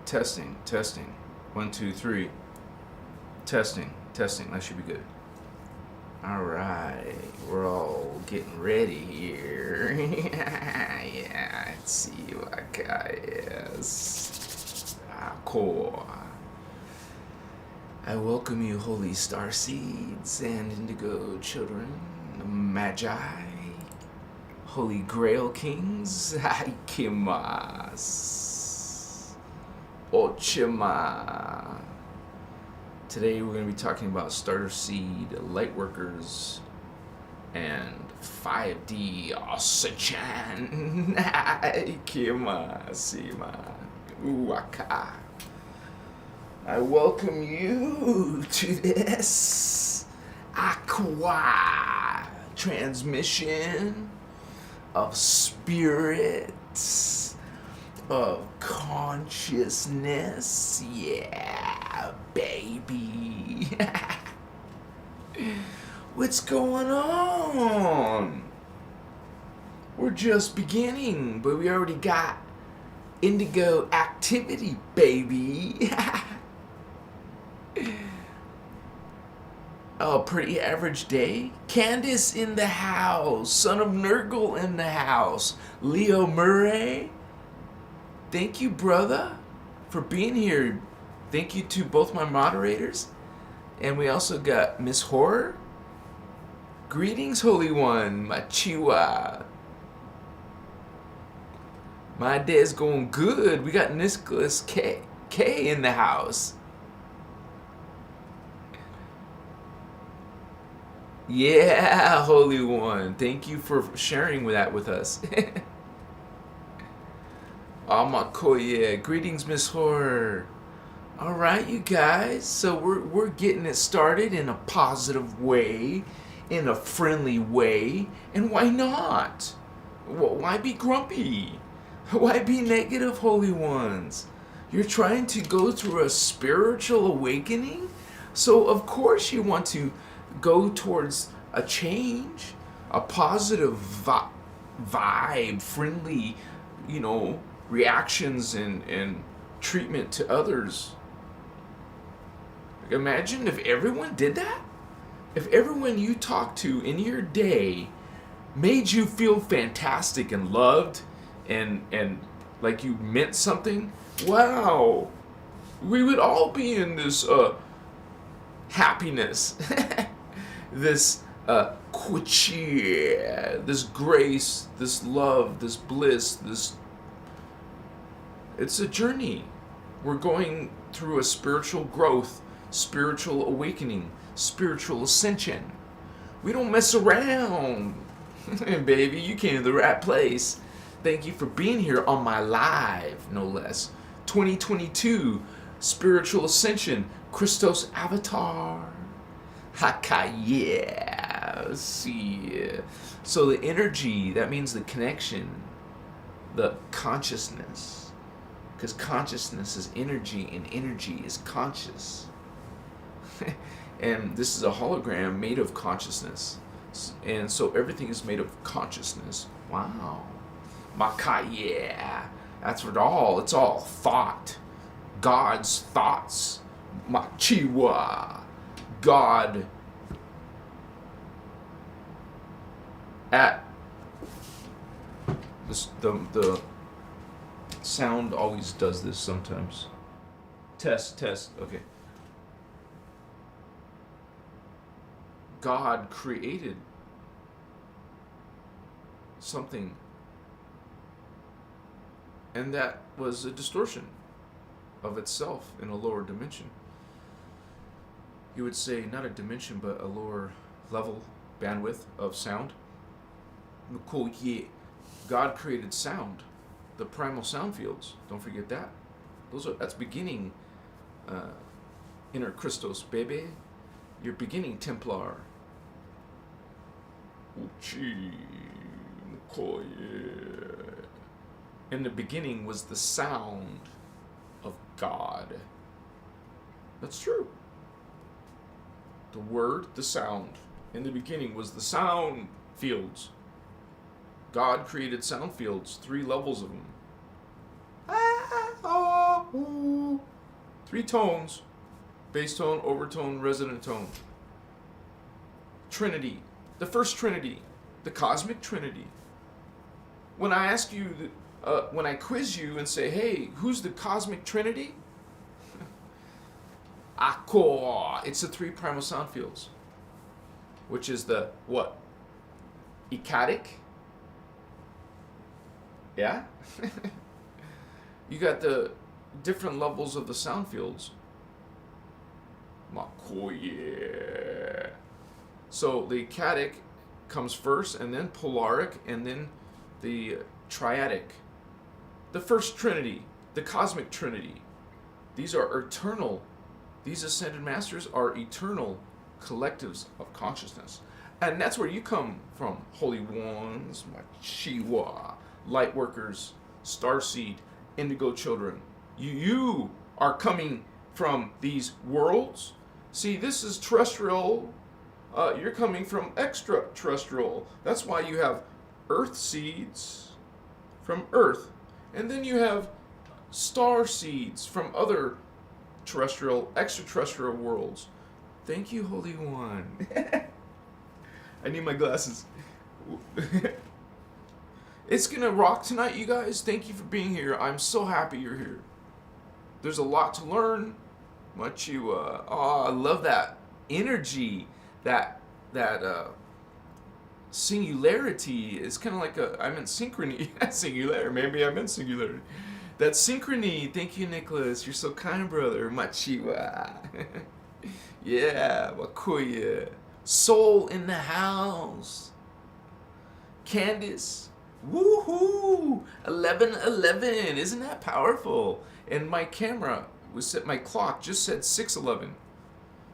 Testing, testing. 1, 2, 3. Testing, testing. That should be good. All right, we're all getting ready here. Yeah, let's see what guy is. Chore. I welcome you, holy star seeds and indigo children, magi, holy grail kings, Ikimas, Ochima. Today we're going to be talking about Starseed Lightworkers and 5D Ascension. Ikima, Sima, Uwaka. I welcome you to this aqua transmission of spirits, of consciousness. Yeah, baby. What's going on? We're just beginning, but we already got indigo activity, baby. A pretty average day. Candace in the house. Son of Nurgle in the house. Leo Murray. Thank you, brother, for being here. Thank you to both my moderators. And we also got Miss Horror. Greetings, Holy One. Machiwa. My day's going good. We got Nicholas K in the house. Yeah, Holy One. Thank you for sharing that with us. Amakoye. Greetings, Miss Horror. All right, you guys. So we're getting it started in a positive way, in a friendly way. And why not? Why be grumpy? Why be negative, Holy Ones? You're trying to go through a spiritual awakening? So of course you want to go towards a change, a positive vibe, friendly, reactions and treatment to others. Imagine if everyone did that. If everyone you talked to in your day made you feel fantastic and loved and like you meant something, wow, we would all be in this happiness. This cheer, this grace, this love, this bliss, it's a journey. We're going through a spiritual growth, spiritual awakening, spiritual ascension. We don't mess around. Baby, you came to the right place. Thank you for being here on my live, no less. 2022, spiritual ascension, Christos avatar. Haka, yeah. See. So the energy, that means the connection, the consciousness. Because consciousness is energy, and energy is conscious. And this is a hologram made of consciousness. And so everything is made of consciousness. Wow. Maka, yeah. That's what it's all thought. God's thoughts. Machiwa. God at this, the sound always does this sometimes. Test, okay. God created something, and that was a distortion of itself in a lower dimension. You would say not a dimension, but a lower level bandwidth of sound. God created sound, the primal sound fields. Don't forget that. That's beginning. Inner Christos, baby. You're beginning Templar. In the beginning was the sound of God. That's true. The word, the sound. In the beginning was the sound fields. God created sound fields, 3 levels of them. Three tones: bass tone, overtone, resonant tone. Trinity. The first Trinity. The cosmic Trinity. When I ask you, when I quiz you and say, hey, who's the cosmic Trinity? Akko. It's the three primal sound fields. Which is the what? Ecadic? Yeah? You got the different levels of the sound fields. Makoye. So the ecadic comes first, and then polaric, and then the triadic. The first Trinity, the cosmic Trinity. These are eternal. These ascended masters are eternal collectives of consciousness. And that's where you come from, Holy Ones, Machiwa, Lightworkers, Starseed, Indigo Children. You are coming from these worlds. See, this is terrestrial. You're coming from extraterrestrial. That's why you have Earth seeds from Earth. And then you have star seeds from other terrestrial, extraterrestrial worlds. Thank you, Holy One. I need my glasses. It's gonna rock tonight, you guys. Thank you for being here. I'm so happy you're here. There's a lot to learn. I love that energy, that singularity. Is kind of like I meant synchrony. Singularity. Maybe I meant singularity. That synchrony. Thank you, Nicholas. You're so kind, brother. Machiwa. Yeah, Wakuya. Soul in the house. Candace. Woohoo! 11:11. Isn't that powerful? And my camera was set. My clock just said 6:11.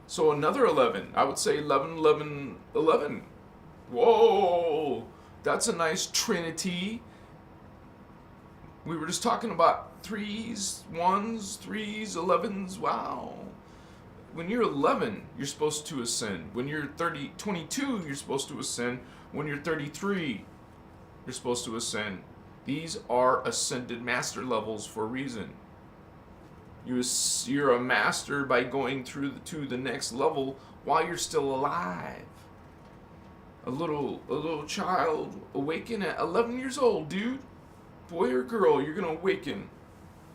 So another 11. I would say 11:11. Whoa! That's a nice trinity. We were just talking about threes, ones, threes, 11s. Wow. When you're 11, you're supposed to ascend. When you're 22, you're supposed to ascend. When you're 33, you're supposed to ascend. These are ascended master levels for a reason. You're a master by going through to the next level while you're still alive. A little child awaken at 11 years old, dude. Boy or girl, you're gonna awaken.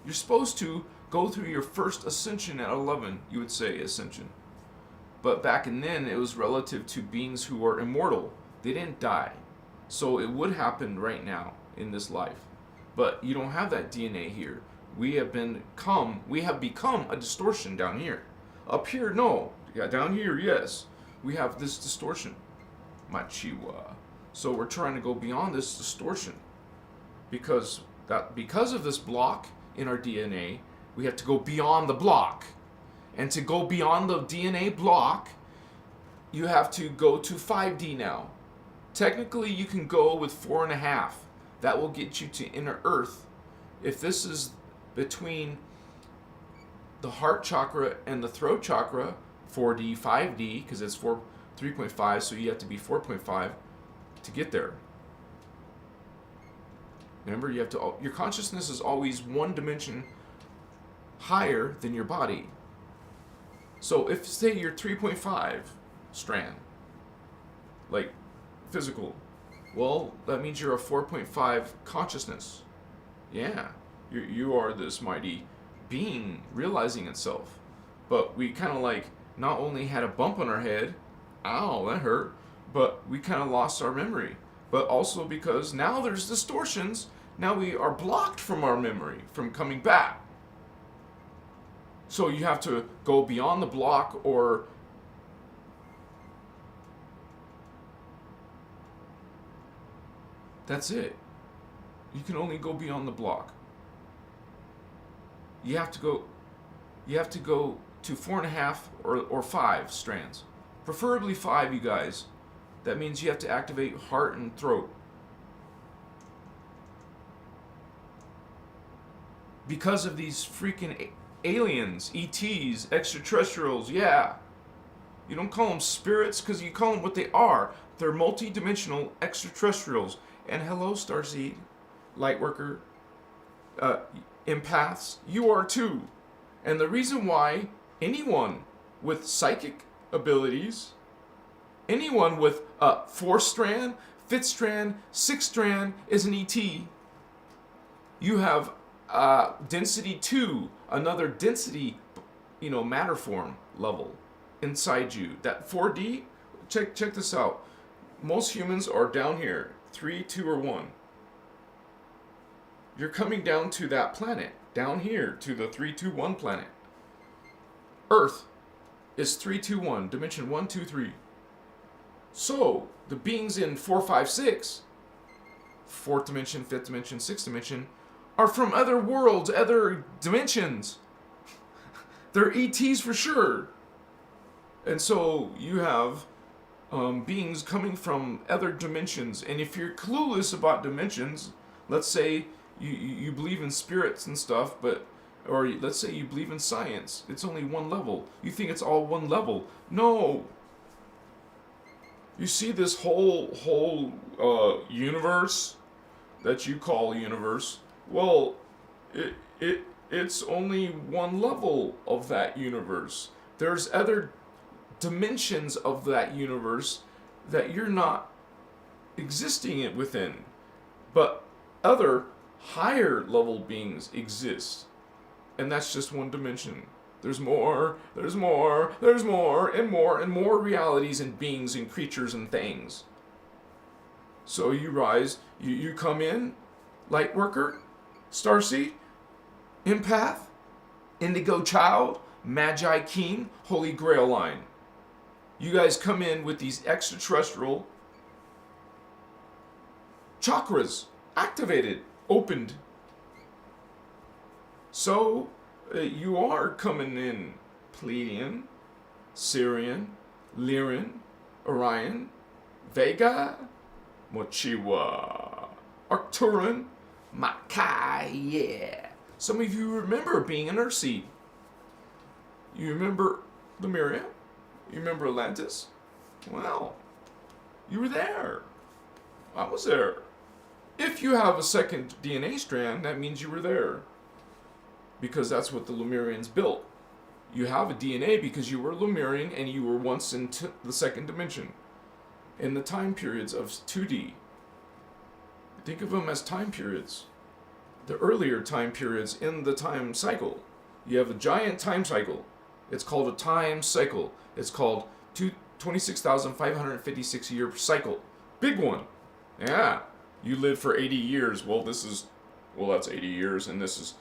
You're supposed to go through your first ascension at 11. You would say ascension. But back in then, it was relative to beings who are immortal. They didn't die. So it would happen right now in this life. But you don't have that DNA here. We have become a distortion down here. Up here, no. Yeah, down here, yes. We have this distortion. Machiwa. So we're trying to go beyond this distortion. Because of this block in our DNA, we have to go beyond the block. And to go beyond the DNA block, you have to go to 5D now. Technically, you can go with 4.5. That will get you to inner earth. If this is between the heart chakra and the throat chakra, 4D, 5D, because it's 3.5, so you have to be 4.5 to get there. Remember, your consciousness is always one dimension higher than your body. So if, say, you're 3.5 strand, like physical, well, that means you're a 4.5 consciousness. Yeah, you are this mighty being realizing itself. But we kind of like not only had a bump on our head, ow, that hurt, but we kind of lost our memory. But also because now there's distortions, now we are blocked from our memory from coming back. So you have to go beyond the block, or that's it. You can only go beyond the block. You have to go to 4.5 or 5 strands. Preferably 5, you guys. That means you have to activate heart and throat. Because of these freaking aliens, ETs, extraterrestrials, yeah. You don't call them spirits because you call them what they are. They're multi-dimensional extraterrestrials. And hello, Starseed Lightworker, empaths, you are too. And the reason why anyone with psychic abilities, anyone with a 4th strand, 5th strand, 6th strand is an ET. You have density 2, another density, matter form level inside you. That 4D, check this out. Most humans are down here, 3, 2, or 1. You're coming down to that planet, down here to the 3, 2, 1 planet. Earth is 3, 2, 1, dimension 1, 2, 3. So the beings in 4, 5, 6, 4th dimension, 5th dimension, 6th dimension, are from other worlds, other dimensions. They're ETs for sure. And so you have beings coming from other dimensions. And if you're clueless about dimensions, let's say you believe in spirits and stuff, or let's say you believe in science, it's only one level. You think it's all one level. No. You see this whole universe that you call universe. Well, it's only one level of that universe. There's other dimensions of that universe that you're not existing within, but other higher level beings exist, and that's just one dimension. There's more, and more realities and beings and creatures and things. So you rise, you come in, Lightworker, Starseed, Empath, Indigo Child, Magi King, Holy Grail line. You guys come in with these extraterrestrial chakras activated, opened. So you are coming in Pleiadian, Sirian, Lyran, Orion, Vega, Mochiwa, Arcturan, Makai, yeah. Some of you remember being an Earthseed. You remember Lemuria? You remember Atlantis? Well, you were there. I was there. If you have a second DNA strand, that means you were there. Because that's what the Lemurians built. You have a DNA because you were Lemurian and you were once in the second dimension. In the time periods of 2D. Think of them as time periods. The earlier time periods in the time cycle. You have a giant time cycle. It's called a time cycle. It's called 26,556 year cycle. Big one. Yeah. You live for 80 years. Well, that's 80 years, and this is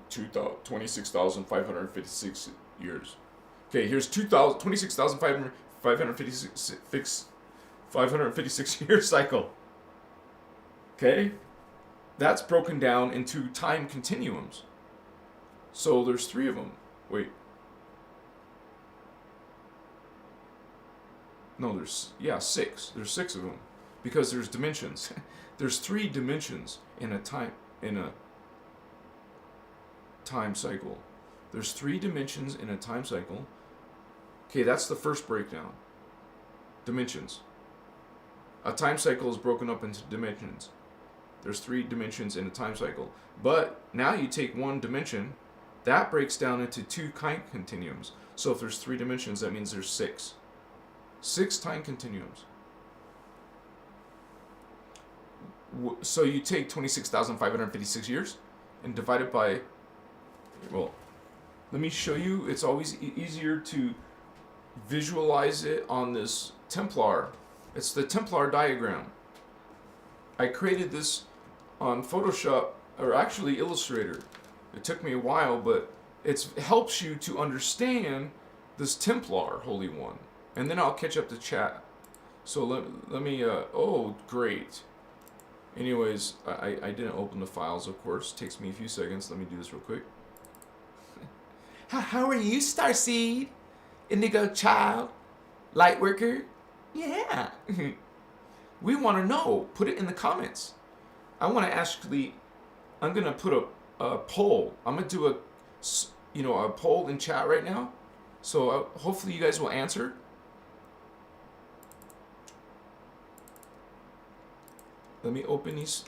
26,556 years. Okay, here's 26,556 year cycle. Okay? That's broken down into time continuums. So there's 3 of them. Wait. No, there's 6. There's 6 of them. Because there's dimensions. There's 3 dimensions in a time cycle. There's 3 dimensions in a time cycle. Okay, that's the first breakdown. Dimensions. A time cycle is broken up into dimensions. There's 3 dimensions in a time cycle. But now you take one dimension, that breaks down into 2 time continuums. So if there's 3 dimensions, that means there's 6. 6 time continuums. So you take 26,556 years and divide it by, well, let me show you. It's always easier to visualize it on this Templar. It's the Templar diagram. I created this on Photoshop, or actually Illustrator. It took me a while, but it helps you to understand this Templar Holy One. And then I'll catch up to chat. So let me, oh, great. Anyways, I didn't open the files, of course. It takes me a few seconds. Let me do this real quick. How are you, Starseed? Indigo Child? Lightworker? Yeah. We want to know. Put it in the comments. I want to actually, I'm going to put a poll. I'm going to do a poll in chat right now. So hopefully you guys will answer. Let me open these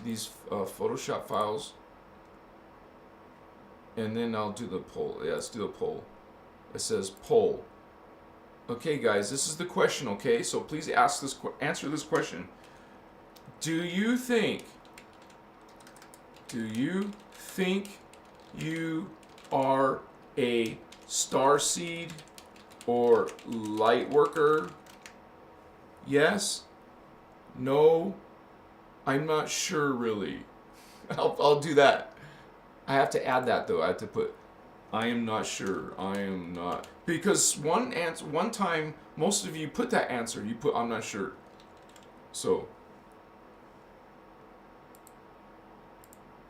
Photoshop files. And then I'll do the poll. Yeah, let's do a poll. It says poll. Okay, guys, this is the question. Okay, so please answer this question. Do you think you are a starseed or light worker? Yes? No? I'm not sure, really. I'll do that. I have to add that, though. I have to put, I am not sure. I am not. Because one time, most of you put that answer. You put, I'm not sure. So.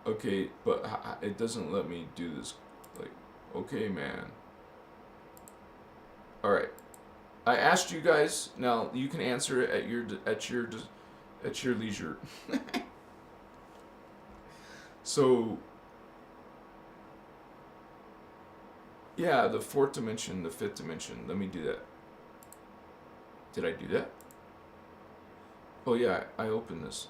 Okay, but it doesn't let me do this. Like, okay, man. All right. I asked you guys. Now you can answer it at your leisure. So, yeah, the fourth dimension, the fifth dimension. Let me do that. Did I do that? Oh yeah, I opened this.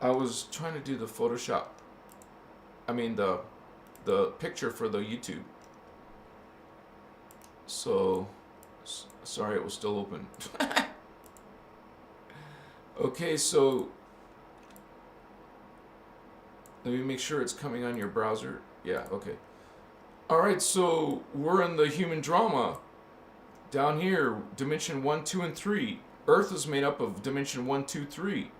I was trying to do the Photoshop. I mean the picture for the YouTube. So, sorry, it was still open. Okay, so let me make sure it's coming on your browser. Yeah, okay. Alright, so we're in the human drama. Down here, dimension 1, 2, and 3. Earth is made up of dimension 1, 2, 3.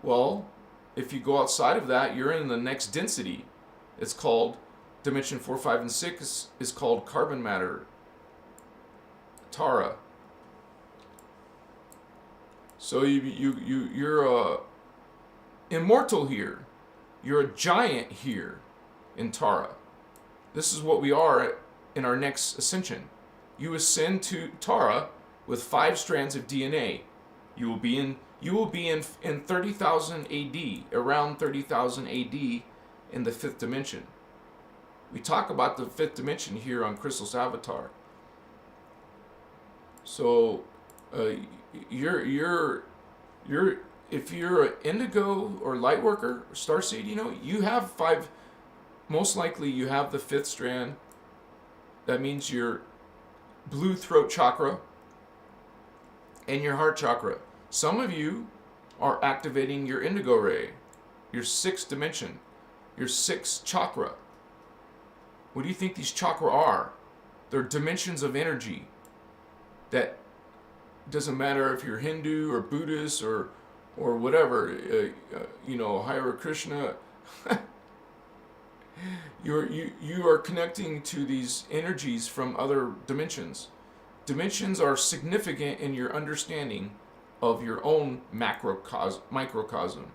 Well, if you go outside of that, you're in the next density. It's called dimension 4, 5, and 6 is called carbon matter. Tara. So you're immortal here. You're a giant here in Tara. This is what we are in our next ascension. You ascend to Tara with 5 strands of DNA. You will be in 30,000 AD, around 30,000 AD in the 5th dimension. We talk about the 5th dimension here on Crystal's Avatar. So you're if you're an indigo or light worker or starseed, you have 5. Most likely you have the 5th strand. That means your blue throat chakra and your heart chakra. Some of you are activating your indigo ray, your 6th dimension, your 6th chakra. What do you think these chakra are? They're dimensions of energy that doesn't matter if you're Hindu or Buddhist or whatever, Hare Krishna. You are connecting to these energies from other dimensions. Dimensions are significant in your understanding of your own microcosm.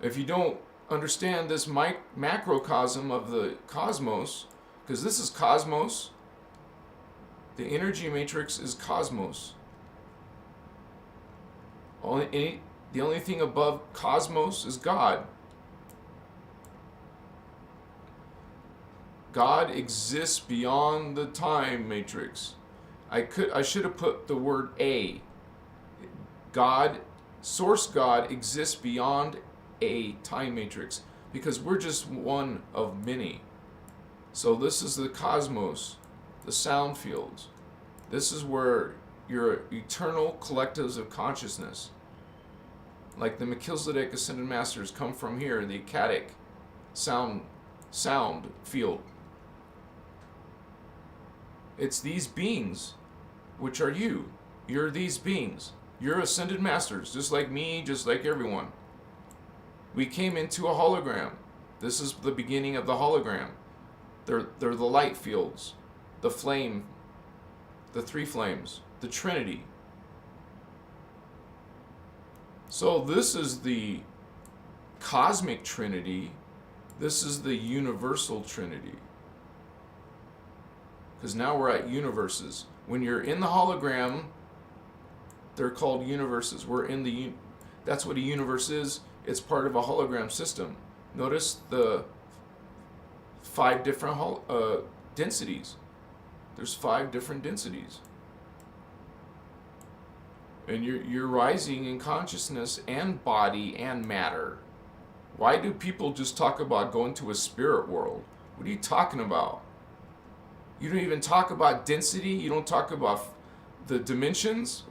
If you don't understand this macrocosm of the cosmos, because this is cosmos, the energy matrix is cosmos. The only thing above cosmos is God. God exists beyond the time matrix. I should have put the word A. God, source God exists beyond a time matrix because we're just one of many. So this is the cosmos, the sound fields. This is where your eternal collectives of consciousness, like the Melchizedek Ascended Masters, come from here, the Akkadic sound field. It's these beings, which are you. You're these beings. You're Ascended Masters, just like me, just like everyone. We came into a hologram. This is the beginning of the hologram. They're the light fields, the flame, the 3 flames, the Trinity. So this is the cosmic Trinity. This is the universal Trinity. Because now we're at universes. When you're in the hologram, they're called universes. We're in that's what a universe is. It's part of a hologram system. Notice the 5 different densities. There's 5 different densities. And you're rising in consciousness and body and matter. Why do people just talk about going to a spirit world? What are you talking about? You don't even talk about density. You don't talk about the dimensions.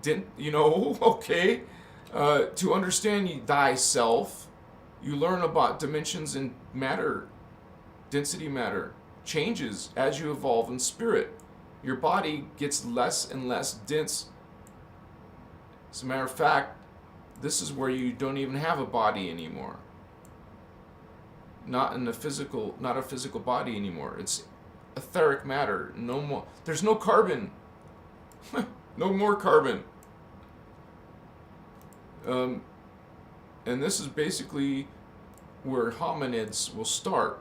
Okay. To understand thyself, you learn about dimensions and matter. Density matter changes as you evolve in spirit. Your body gets less and less dense. As a matter of fact, this is where you don't even have a body anymore. Not a physical body anymore. It's etheric matter. No more. There's no carbon. No more carbon. And this is basically where hominids will start.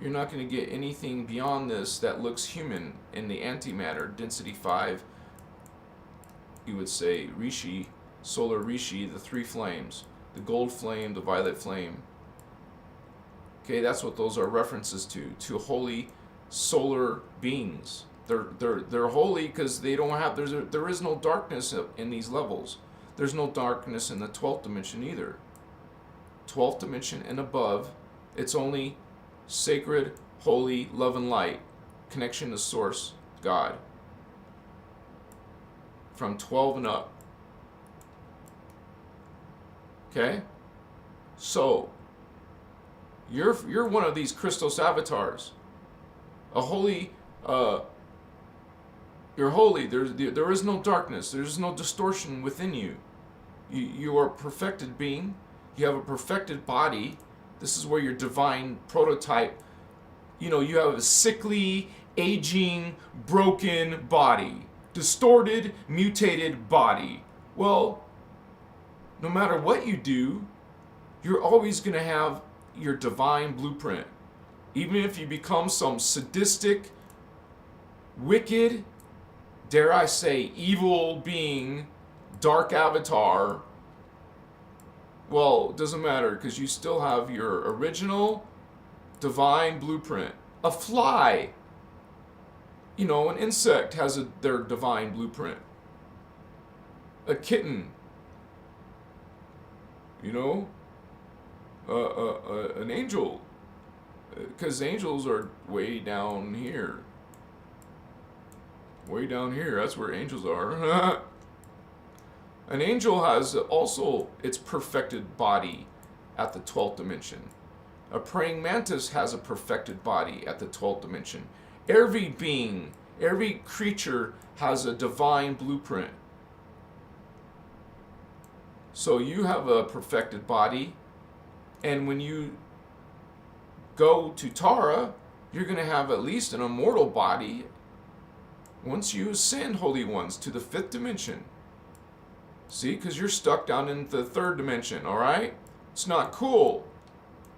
You're not going to get anything beyond this that looks human in the antimatter, density 5. You would say Rishi, solar Rishi, the 3 flames, the gold flame, the violet flame. Okay, that's what those are references to holy solar beings. They're holy because they don't have there is no darkness in these levels. There's no darkness in the 12th dimension either. 12th dimension and above, it's only sacred, holy, love and light, connection to source, God. From 12 and up. Okay? So, you're one of these Christos avatars. A holy, you're holy. There is no darkness. There's no distortion within you. You are a perfected being. You have a perfected body. This is where your divine prototype, you have a sickly, aging, broken body. Distorted, mutated body. Well, no matter what you do, you're always going to have your divine blueprint. Even if you become some sadistic, wicked, dare I say, evil being, dark avatar, well, it doesn't matter because you still have your original divine blueprint. A fly, an insect has their divine blueprint. A kitten, an angel, because angels are way down here. Way down here, that's where angels are. An angel has also its perfected body at the 12th dimension. A praying mantis has a perfected body at the 12th dimension. Every being, every creature has a divine blueprint. So you have a perfected body, and when you go to Tara, you're going to have at least an immortal body once you ascend, Holy Ones, to the 5th dimension. See, because you're stuck down in the 3rd dimension, alright? It's not cool.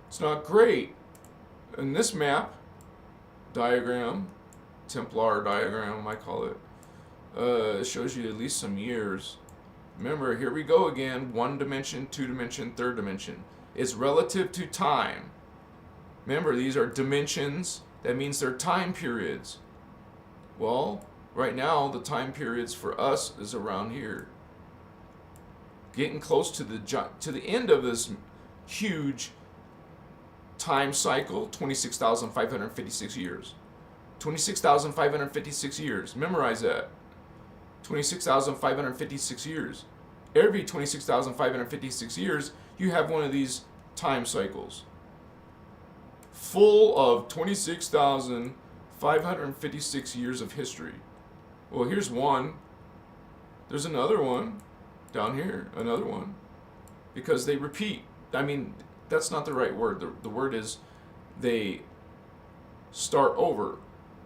It's not great. In this map, diagram, Templar diagram, I call it, it shows you at least some years. Remember, here we go again, 1 dimension, 2 dimension, 3rd dimension. It's relative to time. Remember, these are dimensions. That means they're time periods. Well, right now, the time periods for us is around here. Getting close to the end of this huge time cycle, 26,556 years. 26,556 years. Memorize that. 26,556 years. Every 26,556 years, you have one of these time cycles. Full of 26,556 years of history. Well, here's one. There's another one. Down here, another one. Because they repeat. I mean, that's not the right word. The word is they start over.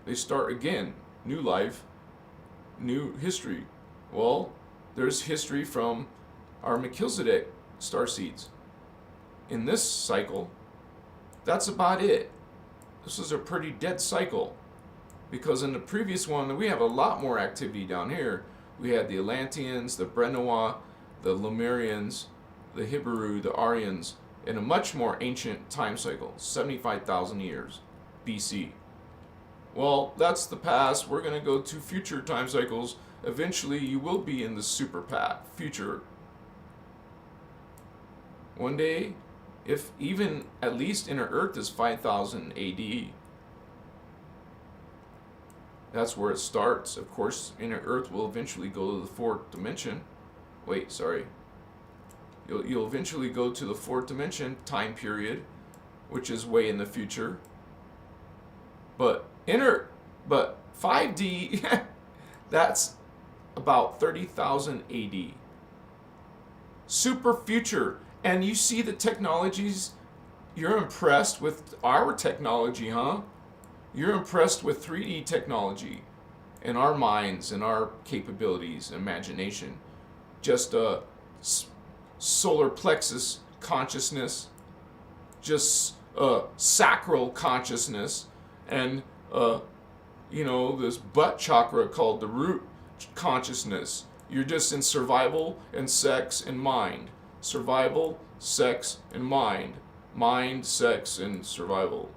They start again. New life, new history. Well, there's history from our Melchizedek starseeds. In this cycle, that's about it. This is a pretty dead cycle. Because in the previous one, we have a lot more activity down here. We had the Atlanteans, the Brenois, the Lemurians, the Hibiru, the Aryans, in a much more ancient time cycle, 75,000 years BC. Well, that's the past. We're going to go to future time cycles eventually you will be in the super future. One day, if even at least Inner Earth is 5000 AD, that's where it starts. Of course, Inner Earth will eventually go to the fourth dimension. Wait, sorry. You'll eventually go to the fourth dimension time period, which is way in the future. But 5D, that's about 30,000 AD. Super future. And you see the technologies, you're impressed with our technology, huh? You're impressed with 3D technology and our minds and our capabilities and imagination. Just a solar plexus consciousness, just sacral consciousness, and this butt chakra called the root consciousness. You're just in survival and sex and mind. Survival, sex, and mind. Mind, sex, and survival.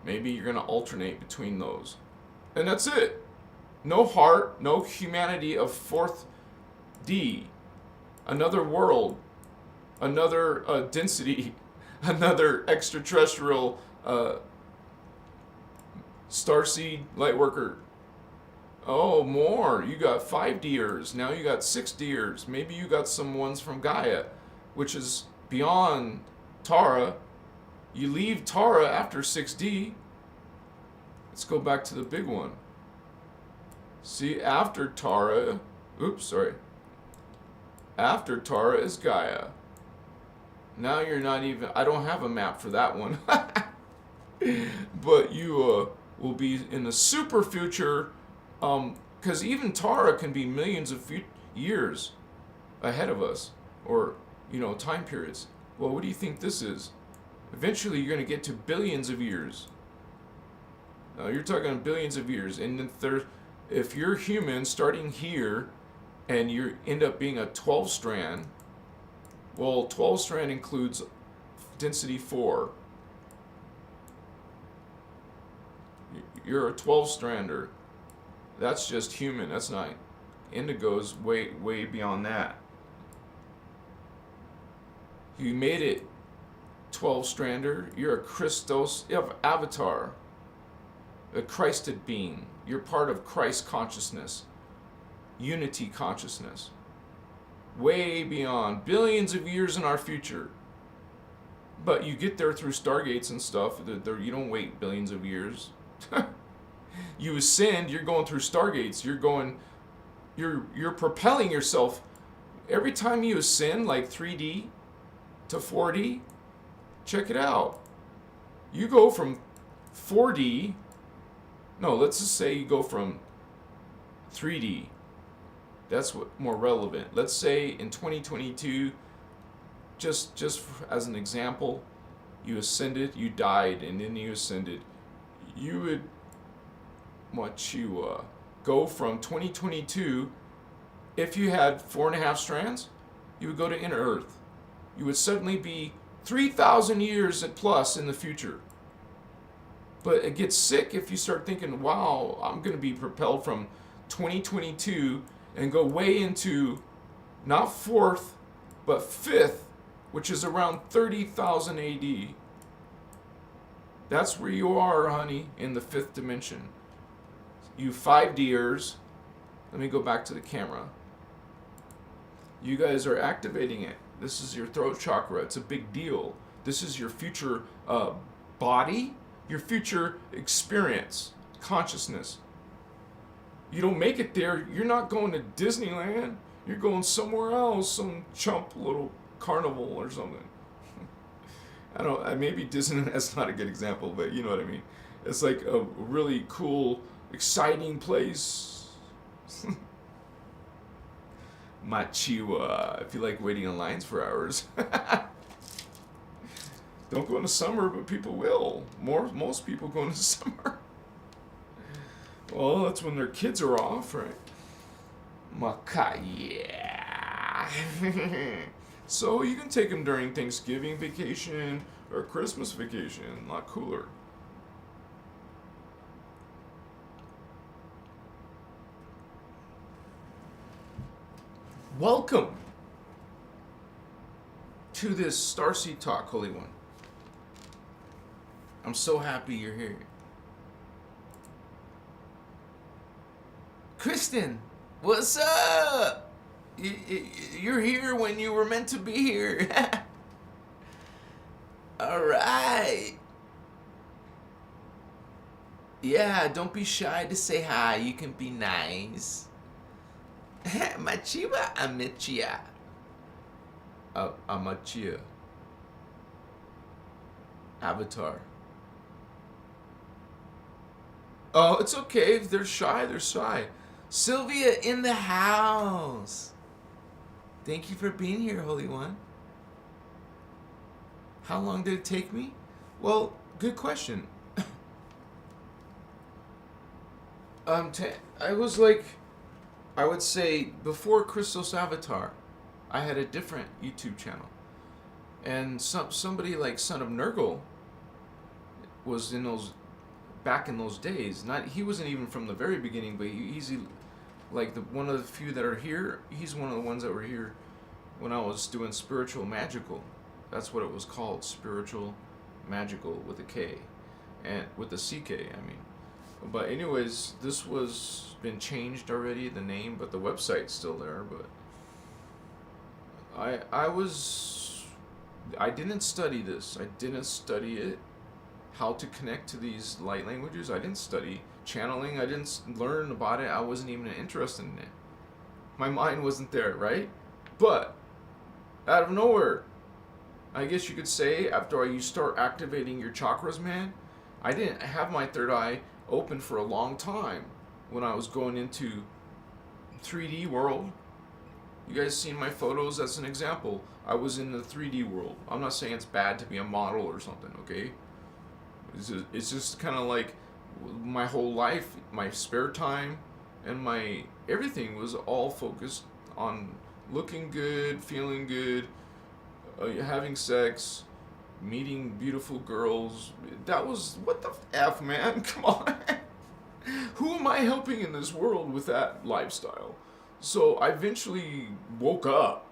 Maybe you're going to alternate between those. And that's it. No heart, no humanity of 4th D. Another world. Another density. Another extraterrestrial Starseed Lightworker. Oh, more. You got 5D'ers. Now you got 6D'ers. Maybe you got some ones from Gaia, which is beyond Tara. You leave Tara after 6D. Let's go back to the big one. See, after Tara... Oops, sorry. After Tara is Gaia. Now you're not even... I don't have a map for that one. But you will be in the super future... because even Tara can be millions of years ahead of us. Or, time periods. Well, what do you think this is? Eventually, you're going to get to billions of years. You're talking billions of years. And if you're human starting here and you end up being a 12-strand, well, 12-strand includes density 4. You're a 12-strander. That's just human. That's not... Indigo's way, way beyond that. You made it 12-strander. You're a Christos avatar. A Christed being. You're part of Christ consciousness. Unity consciousness. Way beyond. Billions of years in our future. But you get there through stargates and stuff. You don't wait billions of years. You ascend, you're going through stargates. You're propelling yourself. Every time you ascend, like 3D to 4D, check it out. You go from 4D... No, let's just say you go from 3D. That's what more relevant. Let's say in 2022, just as an example, you ascended, you died, and then you ascended. You would go from 2022. If you had 4.5 strands, you would go to Inner Earth. You would suddenly be 3,000 years and plus in the future. But it gets sick if you start thinking, wow, I'm going to be propelled from 2022 and go way into not 4th, but 5th, which is around 30,000 AD. That's where you are, honey, in the 5th dimension. You 5D'ers. Let me go back to the camera. You guys are activating it. This is your throat chakra. It's a big deal. This is your future body. Your future experience, consciousness. You don't make it there, you're not going to Disneyland. You're going somewhere else, some chump little carnival or something. Maybe Disneyland, that's not a good example, but you know what I mean. It's like a really cool, exciting place. Machiwa, if you like waiting in lines for hours. Don't go in the summer, but people will. Most people go in the summer. Well, that's when their kids are off, right? Yeah. So you can take them during Thanksgiving vacation or Christmas vacation. A lot cooler. Welcome to this Starseed Talk, Holy One. I'm so happy you're here. Kristen, what's up? You're here when you were meant to be here. Alright. Yeah, don't be shy to say hi. You can be nice. Machiwa Amichia. Amachia. Avatar. Oh, it's okay. If they're shy, they're shy. Sylvia in the house. Thank you for being here, Holy One. How long did it take me? Well, good question. I was like, I would say before Christos Avatar, I had a different YouTube channel, and somebody like Son of Nurgle was in those back in those days. Not he wasn't even from the very beginning, but he's like one of the few that are here. He's one of the ones that were here when I was doing spiritual magical. That's what it was called, spiritual magical with a K, and with the CK. I mean. But anyways, this was been changed already, the name, but the website's still there. But I didn't study this. I didn't study it. How to connect to these light languages. I didn't study channeling. I didn't learn about it. I wasn't even interested in it. My mind wasn't there, right? But out of nowhere, I guess you could say, after you start activating your chakras, man, I didn't have my third eye open for a long time when I was going into 3D world. You guys seen my photos? That's an example. I was in the 3D world. I'm not saying it's bad to be a model or something, okay? It's just kind of like my whole life, my spare time, and my everything was all focused on looking good, feeling good, having sex, meeting beautiful girls. That was, what the F, man? Come on. Who am I helping in this world with that lifestyle? So I eventually woke up.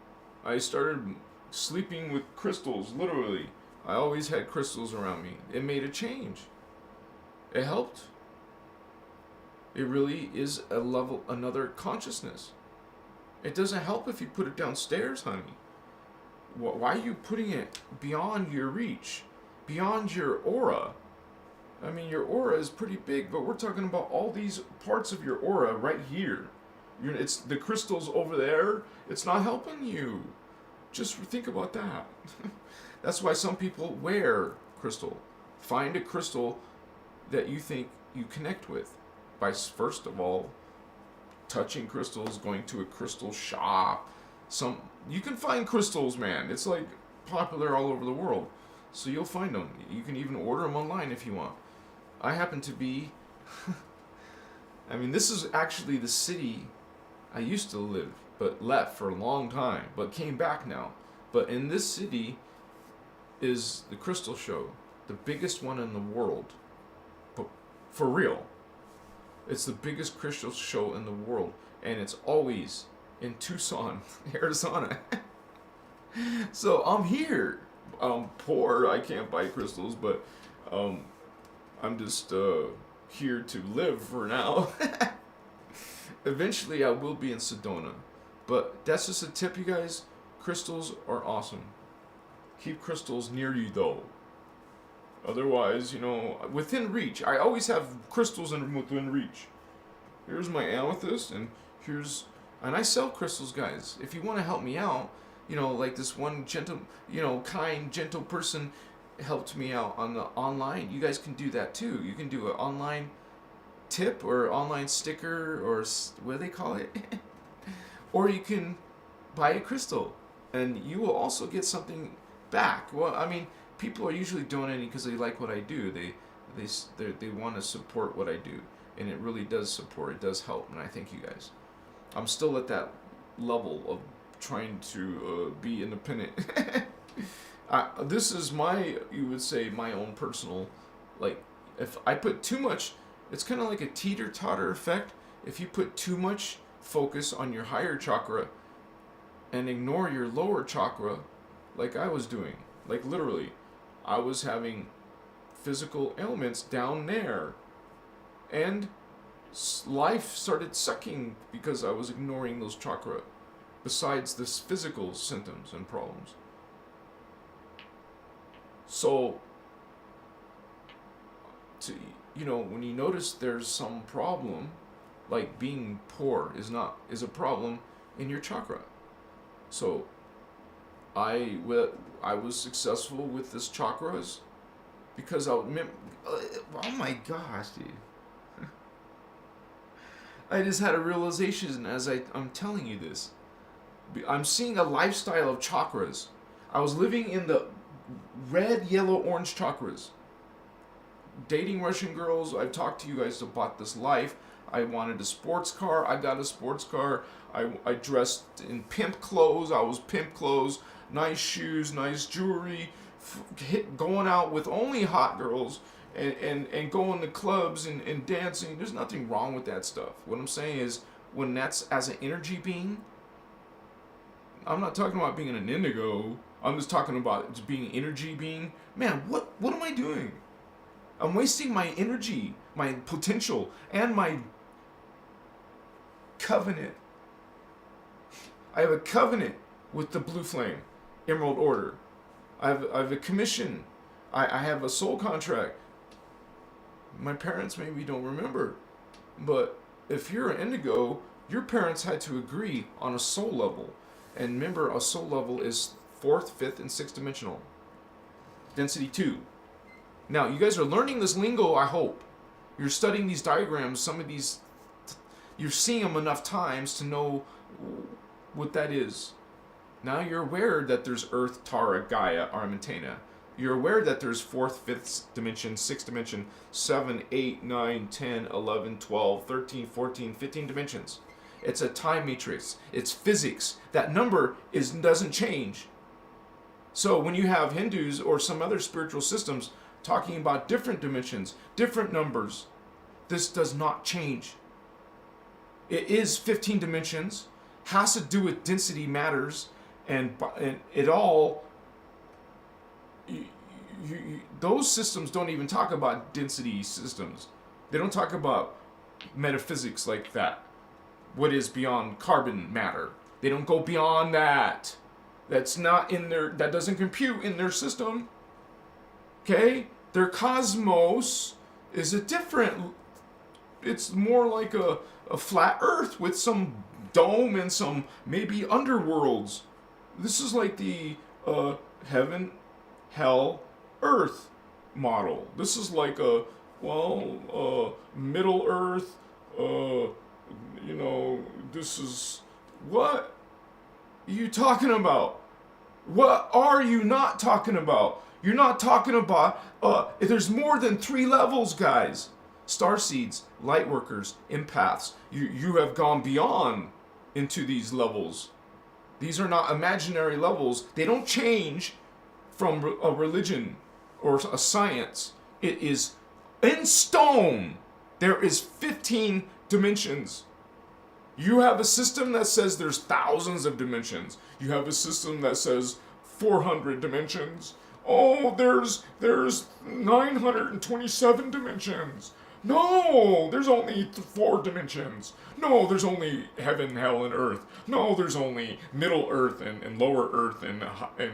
I started sleeping with crystals, literally. I always had crystals around me. It made a change. It helped. It really is a level, another consciousness. It doesn't help if you put it downstairs, honey. Why are you putting it beyond your reach, beyond your aura? I mean, your aura is pretty big, but we're talking about all these parts of your aura right here. It's the crystals over there. It's not helping you. Just think about that. That's why some people wear crystal. Find a crystal that you think you connect with by, first of all, touching crystals, going to a crystal shop. You can find crystals, man. It's like popular all over the world. So you'll find them. You can even order them online if you want. I happen to be I mean, this is actually the city I used to live, but left for a long time, but came back now. But in this city is the crystal show, the biggest one in the world. But for real. It's the biggest crystal show in the world, and it's always in Tucson, Arizona. So I'm here. I'm poor. I can't buy crystals, but I'm just here to live for now. Eventually, I will be in Sedona. But that's just a tip, you guys. Crystals are awesome. Keep crystals near you, though. Otherwise, within reach. I always have crystals within reach. Here's my amethyst, and I sell crystals, guys. If you want to help me out, like this one gentle, kind, gentle person helped me out on the online. You guys can do that too. You can do an online tip or online sticker, or what do they call it? Or you can buy a crystal, and you will also get something back. Well, I mean, people are usually donating because they like what I do. They want to support what I do, and it really does support. It does help, and I thank you guys. I'm still at that level of trying to be independent. This is you would say, my own personal, like, if I put too much, it's kind of like a teeter-totter effect. If you put too much focus on your higher chakra, and ignore your lower chakra like I was doing. Like literally, I was having physical ailments down there. And life started sucking because I was ignoring those chakra, besides this physical symptoms and problems. So, when you notice there's some problem, like being poor is a problem in your chakra. So, I was successful with this chakras because oh my gosh, dude. I just had a realization as I'm telling you this. I'm seeing a lifestyle of chakras. I was living in the red, yellow, orange chakras. Dating Russian girls. I've talked to you guys about this life. I wanted a sports car. I got a sports car. I dressed in pimp clothes. I was pimp clothes. Nice shoes, nice jewelry. Going out with only hot girls. And going to clubs and dancing. There's nothing wrong with that stuff. What I'm saying is, when that's as an energy being, I'm not talking about being an indigo. I'm just talking about just being an energy being. Man, what am I doing? I'm wasting my energy, my potential, and my covenant. I have a covenant with the Blue Flame, Emerald Order. I have a commission. I have a soul contract. My parents maybe don't remember, but if you're an indigo, your parents had to agree on a soul level. And remember, a soul level is 4th, 5th, and 6th dimensional. Density 2. Now, you guys are learning this lingo, I hope. You're studying these diagrams, some of these, you're seeing them enough times to know what that is. Now you're aware that there's Earth, Tara, Gaia, Armentana. You're aware that there's 4th, 5th dimension, 6th dimension, 7, 8, 9, 10, 11, 12, 13, 14, 15 dimensions. It's a time matrix. It's physics. That number doesn't change. So when you have Hindus or some other spiritual systems talking about different dimensions, different numbers, this does not change. It is 15 dimensions, has to do with density matters, and it all... those systems don't even talk about density systems. They don't talk about metaphysics like that. What is beyond carbon matter? They don't go beyond that. That's not in their... that doesn't compute in their system. Okay? Their cosmos is a different... it's more like a flat earth with some dome and some maybe underworlds. This is like the heaven, hell, earth model. This is like a, Middle Earth, this is... what are you talking about? What are you not talking about? You're not talking about, there's more than 3 levels, guys. Starseeds, Lightworkers, Empaths. You have gone beyond into these levels. These are not imaginary levels. They don't change from a religion or a science. It is in stone. There is 15 dimensions. You have a system that says there's thousands of dimensions. You have a system that says 400 dimensions. Oh, there's 927 dimensions. No, there's only 4 dimensions. No, there's only heaven, hell, and earth. No, there's only middle earth and lower earth and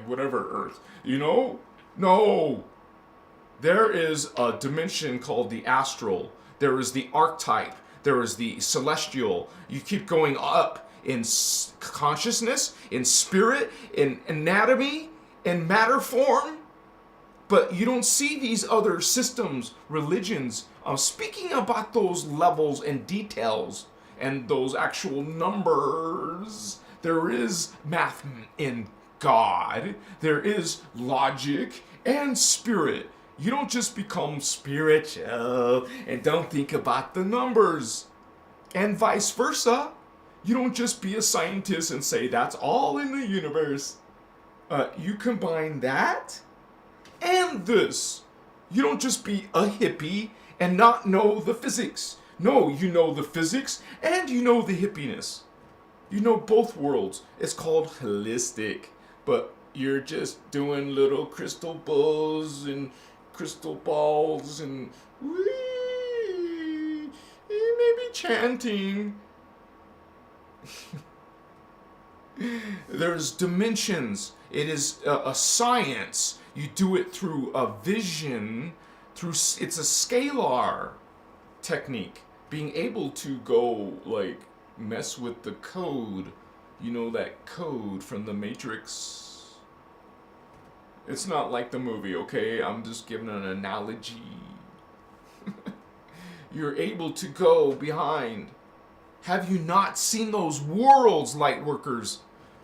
whatever earth. No. There is a dimension called the astral. There is the archetype. There is the celestial. You keep going up in consciousness, in spirit, in anatomy, in matter form. But you don't see these other systems, religions, speaking about those levels and details and those actual numbers. There is math in God. There is logic and spirit. You don't just become spiritual and don't think about the numbers. And vice versa. You don't just be a scientist and say that's all in the universe. You combine that and this. You don't just be a hippie and not know the physics. No, you know the physics and you know the hippiness. You know both worlds. It's called holistic. But you're just doing little crystal balls and crystal balls and wee, maybe chanting. There's dimensions. It is a science. You do it through a vision. It's a scalar technique. Being able to go like mess with the code. You know that code from the Matrix. It's not like the movie, okay? I'm just giving an analogy. You're able to go behind. Have you not seen those worlds, Lightworkers?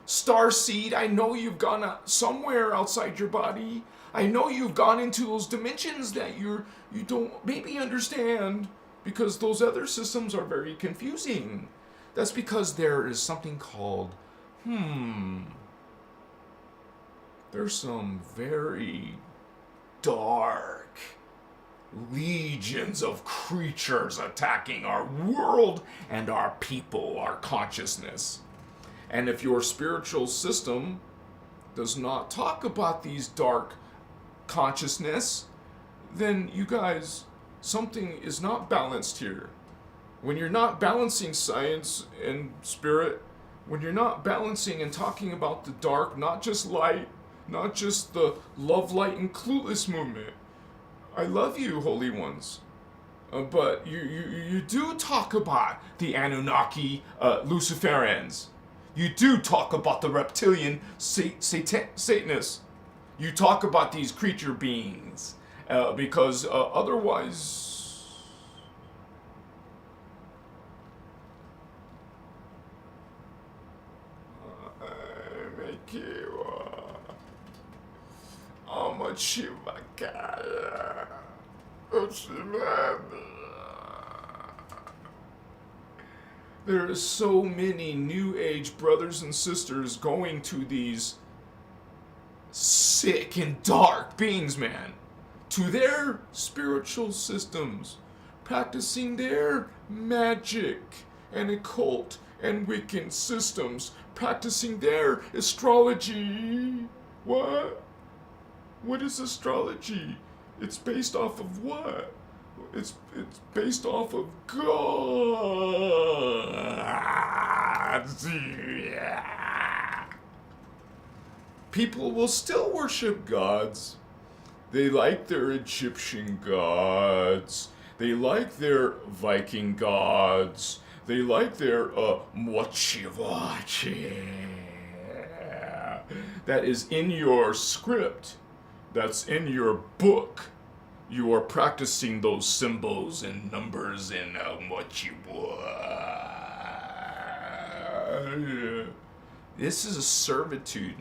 Starseed, I know you've gone somewhere outside your body. I know you've gone into those dimensions that you don't maybe understand because those other systems are very confusing. That's because there is something called, there's some very dark legions of creatures attacking our world and our people, our consciousness. And if your spiritual system does not talk about these dark consciousness, then you guys, something is not balanced here. When you're not balancing science and spirit, when you're not balancing and talking about the dark, not just light, not just the love, light, and clueless movement. I love you, holy ones. But you do talk about the Anunnaki Luciferians. You do talk about the reptilian Satanists. You talk about these creature beings. Because otherwise... There are so many New Age brothers and sisters going to these sick and dark beings, man, to their spiritual systems, practicing their magic and occult and Wiccan systems, practicing their astrology. What? What is astrology? It's based off of what? It's based off of God. People will still worship gods. They like their Egyptian gods. They like their Viking gods. They like their mochivachi. That is in your script. That's in your book. You are practicing those symbols and numbers and what you want. This is a servitude.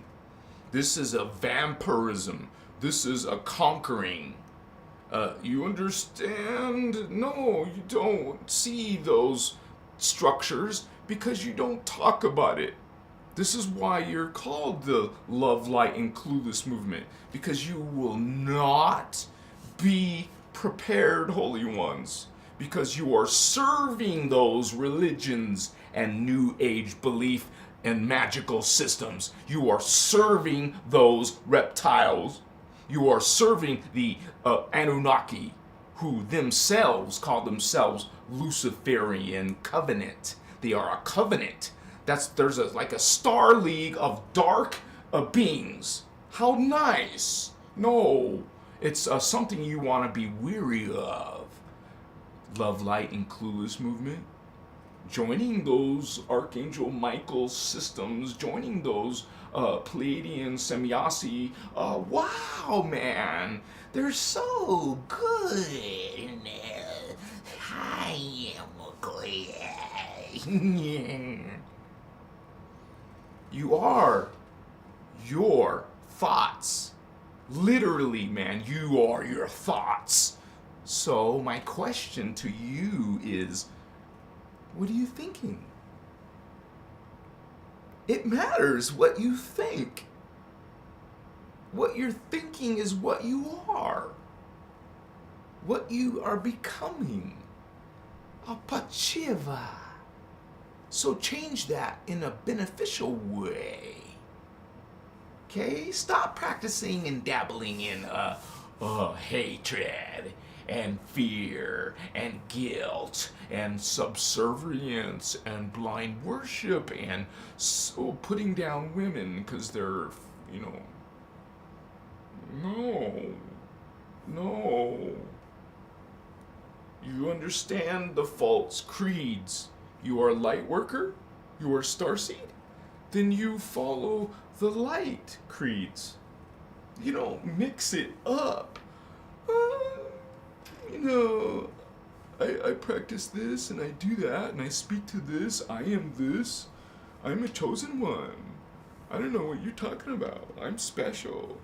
This is a vampirism. This is a conquering. You understand? No, you don't see those structures because you don't talk about it. This is why you're called the Love, Light, and Clueless movement, because you will not be prepared, holy ones, because you are serving those religions and New Age belief and magical systems. You are serving those reptiles. You are serving the Anunnaki, who themselves call themselves Luciferian Covenant. They are a covenant. There's like a star league of dark beings. How nice. No, it's something you want to be weary of. Love, Light, and Clueless movement. Joining those Archangel Michael systems, joining those Pleiadian Semyasi. Wow, man. They're so good. I am You are your thoughts. Literally, man, you are your thoughts. So my question to you is, what are you thinking? It matters what you think. What you're thinking is what you are. What you are becoming. Apachiva. So change that in a beneficial way. Okay? Stop practicing and dabbling in hatred and fear and guilt and subservience and blind worship and so putting down women because they're, you know, no. You understand the false creeds. You are a light worker? You are starseed? Then you follow the light creeds. You don't mix it up. I practice this and I do that and I speak to this. I am this. I'm a chosen one. I don't know what you're talking about. I'm special.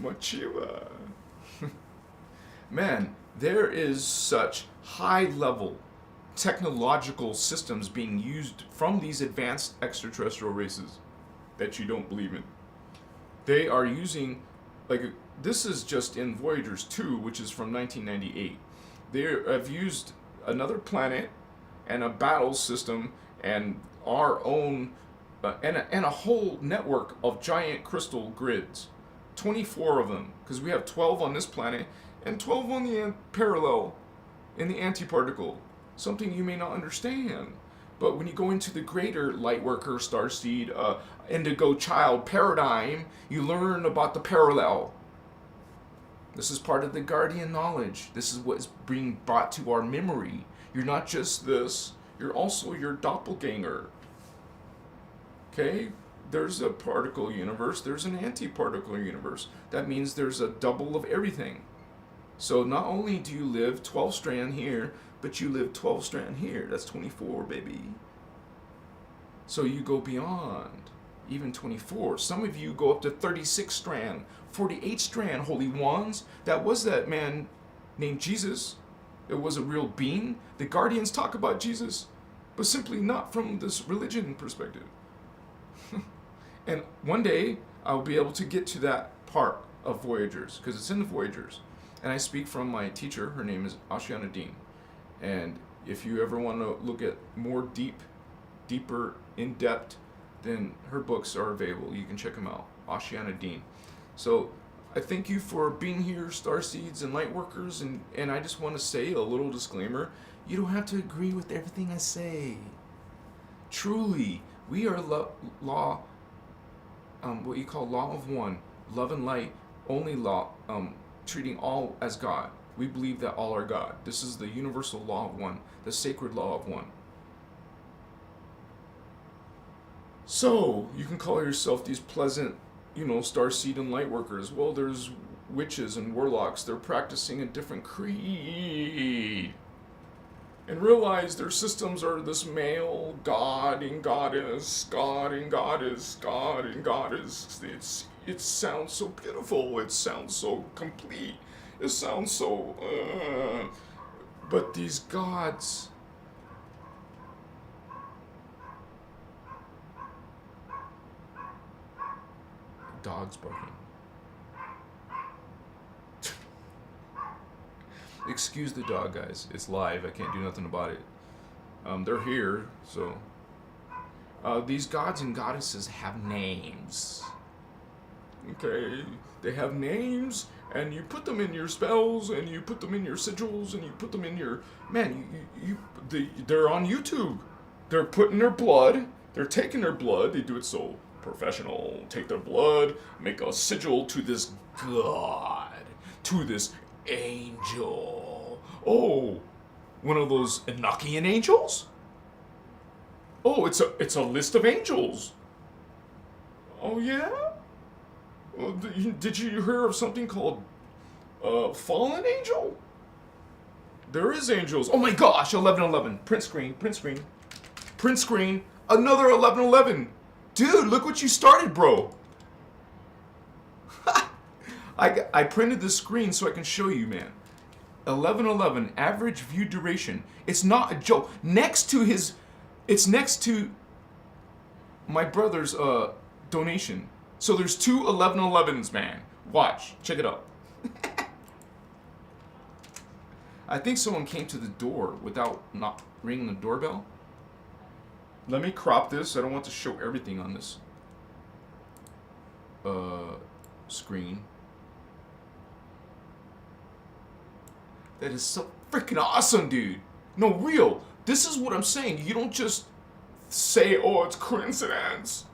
Machiva. Man, there is such high-level technological systems being used from these advanced extraterrestrial races that you don't believe in. They are using, this is just in Voyagers 2, which is from 1998. They have used another planet and a battle system and our own, and a whole network of giant crystal grids. 24 of them, because we have 12 on this planet and 12 on the parallel in the antiparticle. Something you may not understand. But when you go into the greater Lightworker, Starseed, Indigo Child paradigm, you learn about the parallel. This is part of the guardian knowledge. This is what is being brought to our memory. You're not just this, you're also your doppelganger. Okay? There's a particle universe, there's an antiparticle universe. That means there's a double of everything. So not only do you live 12 strand here, but you live 12 strand here. That's 24, baby. So you go beyond even 24. Some of you go up to 36 strand, 48 strand, holy ones. That was that man named Jesus. It was a real being. The guardians talk about Jesus, but simply not from this religion perspective. And one day, I'll be able to get to that part of Voyagers, because it's in the Voyagers. And I speak from my teacher. Her name is Ashiana Dean. And if you ever want to look at more deeper, in-depth, then her books are available. You can check them out. Ashiana Dean. So I thank you for being here, Starseeds and Lightworkers. And I just want to say a little disclaimer. You don't have to agree with everything I say. Truly, we are what you call law of one, love and light, only law, treating all as God. We believe that all are God. This is the universal law of one, the sacred law of one. So, you can call yourself these pleasant, Starseed and Lightworkers. Well, there's witches and warlocks. They're practicing a different creed. And realize their systems are this male God and goddess, God and goddess, God and goddess. It sounds so beautiful. It sounds so complete. It sounds so... But these gods... Dog's barking. Excuse the dog, guys. It's live. I can't do nothing about it. They're here, so... these gods and goddesses have names. Okay? They have names, and you put them in your spells, and you put them in your sigils, and you put them in your... Man, they're on YouTube. They're putting their blood. They're taking their blood. They do it so professional. Take their blood, make a sigil to this god, to this angel. Oh, one of those Enochian angels? Oh, it's a list of angels. Oh, yeah? Well, did you hear of something called fallen angel? There is angels. Oh my gosh, 1111. Print screen. Another 1111. Dude, look what you started, bro. I printed the screen so I can show you, man. 1111, average view duration. It's not a joke. It's next to my brother's donation. So there's two 1111s, man. Watch, check it out. I think someone came to the door without not ringing the doorbell. Let me crop this. I don't want to show everything on this screen. That is so freaking awesome, dude. No, real. This is what I'm saying. You don't just say, oh, it's coincidence.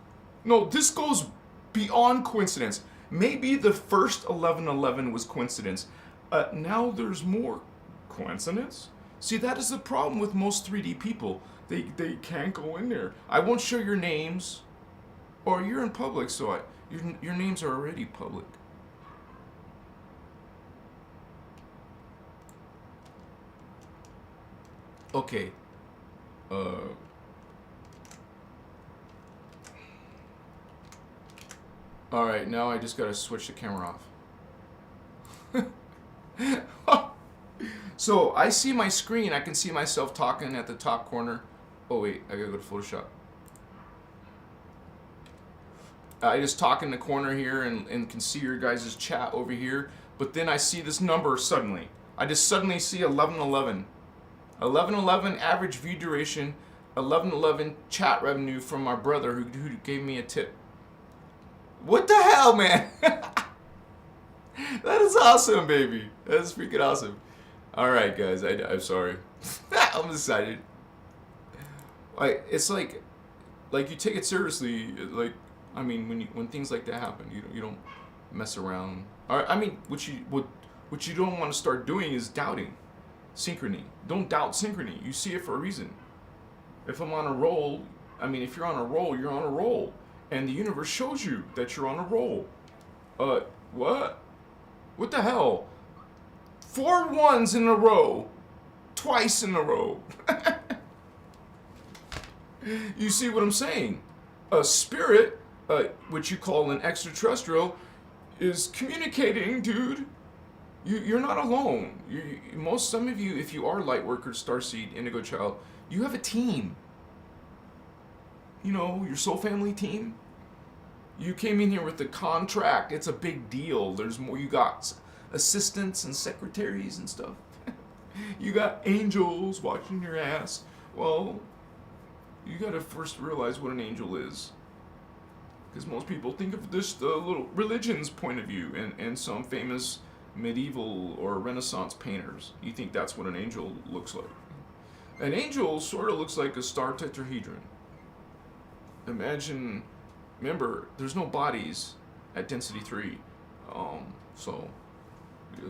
No, this goes beyond coincidence. Maybe the first 1111 was coincidence. Now there's more coincidence. See, that is the problem with most 3D people. They can't go in there. I won't show your names, or you're in public, so your names are already public. Okay. Alright, now I just gotta switch the camera off. So, I see my screen. I can see myself talking at the top corner. Oh, wait. I gotta go to Photoshop. I just talk in the corner here and can see your guys' chat over here. But then I see this number suddenly. I just suddenly see 1111. 1111 average view duration. 1111 chat revenue from my brother who gave me a tip. What the hell, man? That is awesome, baby. That is freaking awesome. Alright, guys. I'm sorry. I'm excited. It's like you take it seriously. Like, I mean, when things like that happen, you don't mess around. I mean, what you don't want to start doing is doubting synchrony. Don't doubt synchrony. You see it for a reason. If I'm on a roll, I mean, if you're on a roll, you're on a roll, and the universe shows you that you're on a roll. What? What the hell? 4 ones in a row, twice in a row. You see what I'm saying? A spirit, which you call an extraterrestrial, is communicating, dude. You're not alone. Some of you, if you are Lightworkers, Starseed, Indigo Child, you have a team. You know, your soul family team. You came in here with the contract. It's a big deal. There's more. You got assistants and secretaries and stuff. You got angels watching your ass. Well, you gotta first realize what an angel is. Because most people think of this the little religion's point of view, and some famous medieval or Renaissance painters. You think that's what an angel looks like. An angel sort of looks like a star tetrahedron. Imagine, remember, there's no bodies at density 3. So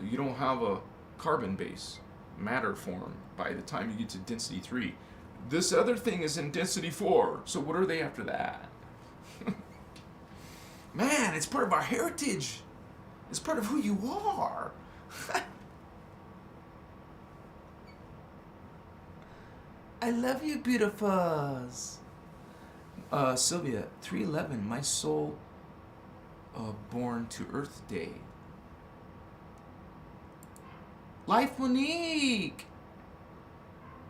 you don't have a carbon base, matter form by the time you get to density 3. This other thing is in density 4. So what are they after that? Man, it's part of our heritage. It's part of who you are. I love you, beautifuls. Sylvia, 311, my soul born to Earth Day. Life Monique!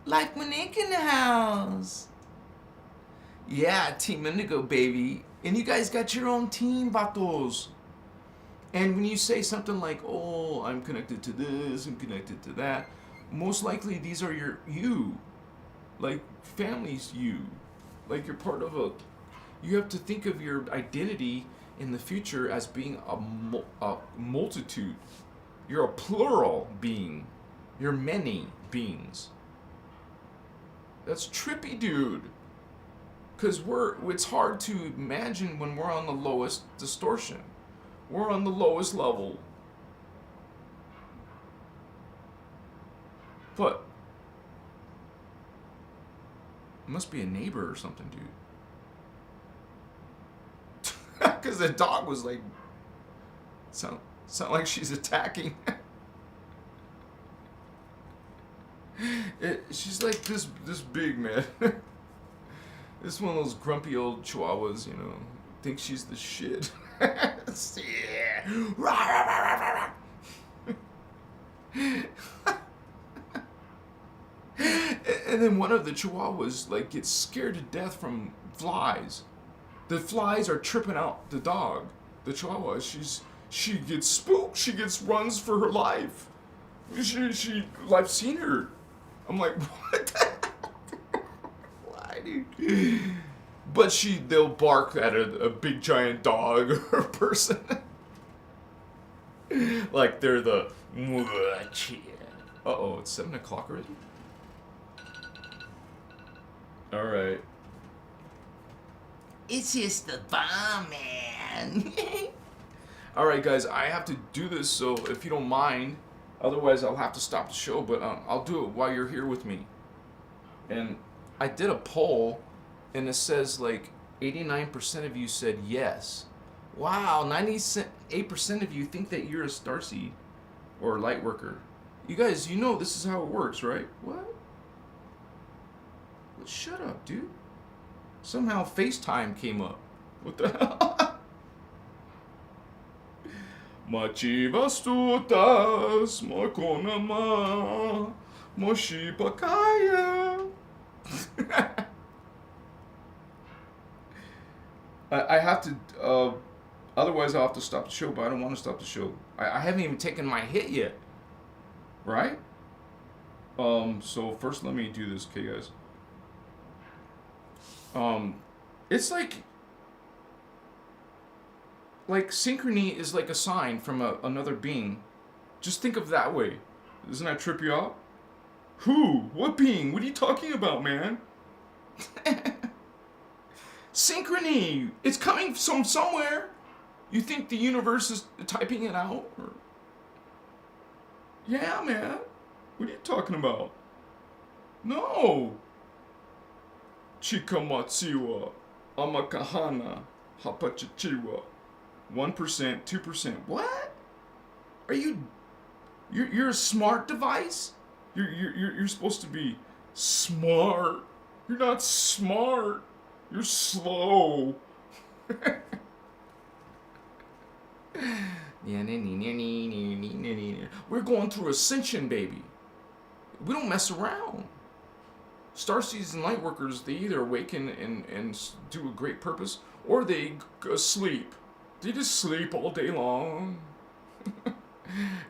Life Monique in the house! Yeah, Team Indigo, baby. And you guys got your own team, vatos. And when you say something like, oh, I'm connected to this, I'm connected to that, most likely these are you. Like, family's you. Like, you're part of you have to think of your identity in the future as being a multitude. You're a plural being. You're many beings. That's trippy, dude. Because it's hard to imagine when we're on the lowest distortion. We're on the lowest level. But it must be a neighbor or something, dude. Because the dog was like, sound like she's attacking. She's like this big, man. This is one of those grumpy old chihuahuas, you know. Thinks she's the shit. And then one of the chihuahuas like gets scared to death from flies. The flies are tripping out the dog. The chihuahua, she gets spooked. She runs for her life. I've seen her. I'm like, what the hell? Why, But they'll bark at a big giant dog or person. Like they're the... Uh-oh, it's 7 o'clock already? Alright. It's just the bomb, man. Alright, guys, I have to do this, so if you don't mind, otherwise I'll have to stop the show, but I'll do it while you're here with me. And I did a poll, and it says, like, 89% of you said yes. Wow, 98% of you think that you're a Starseed or Lightworker. You guys, you know this is how it works, right? What? Shut up, dude. Somehow FaceTime came up. What the hell? Machivas tutas, makonama, moshipakaya. I have to, otherwise I'll have to stop the show, but I don't want to stop the show. I haven't even taken my hit yet. Right? So first let me do this, okay, guys? It's like synchrony is like a sign from another being. Just think of it that way. Doesn't that trip you out? Who? What being? What are you talking about, man? Synchrony! It's coming from somewhere. You think the universe is typing it out? Or... Yeah, man. What are you talking about? No! Chikamatsiwa, Amakahana, Hapachichiwa. 1%, 2%. What? Are you're a smart device? You're supposed to be smart. You're not smart. You're slow. We're going through Ascension, baby. We don't mess around. Starseeds and Lightworkers, they either awaken and do a great purpose, or they sleep. They just sleep all day long.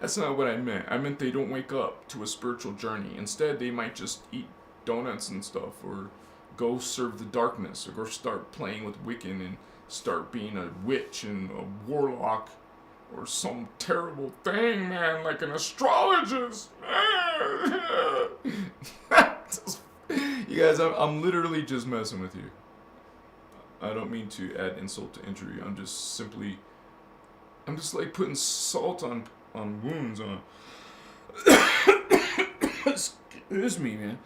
That's not what I meant. I meant they don't wake up to a spiritual journey. Instead, they might just eat donuts and stuff, or go serve the darkness, or go start playing with Wiccan and start being a witch and a warlock, or some terrible thing, man, like an astrologist. You guys, I'm literally just messing with you. I don't mean to add insult to injury. I'm just like putting salt on wounds. Excuse me, man.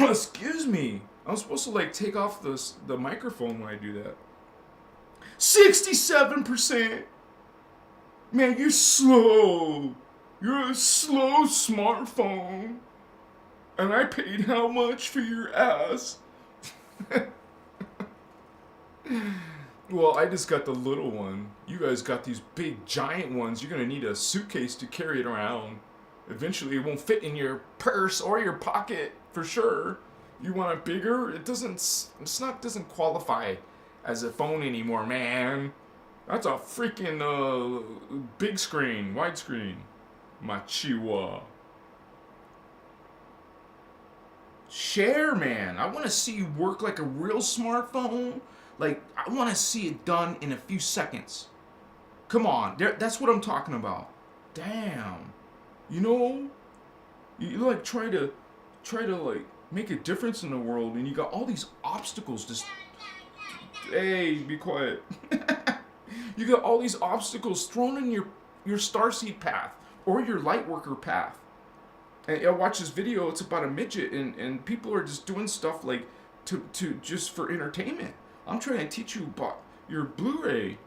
Excuse me. I'm supposed to like take off the microphone when I do that. 67%. Man, you're slow. You're a slow smartphone. And I paid how much for your ass? Well, I just got the little one. You guys got these big giant ones. You're gonna need a suitcase to carry it around. Eventually it won't fit in your purse or your pocket for sure. You want it bigger? It doesn't qualify as a phone anymore, man. That's a freaking big screen, widescreen. Machiwa. Share, man. I want to see you work like a real smartphone. Like, I want to see it done in a few seconds. Come on. That's what I'm talking about. Damn. You know, you like try to like make a difference in the world, and you got all these obstacles. Just, hey, be quiet. You got all these obstacles thrown in your starseed path or your lightworker path. And I watch this video. It's about a midget, and people are just doing stuff like to just for entertainment. I'm trying to teach you about your Blu-ray,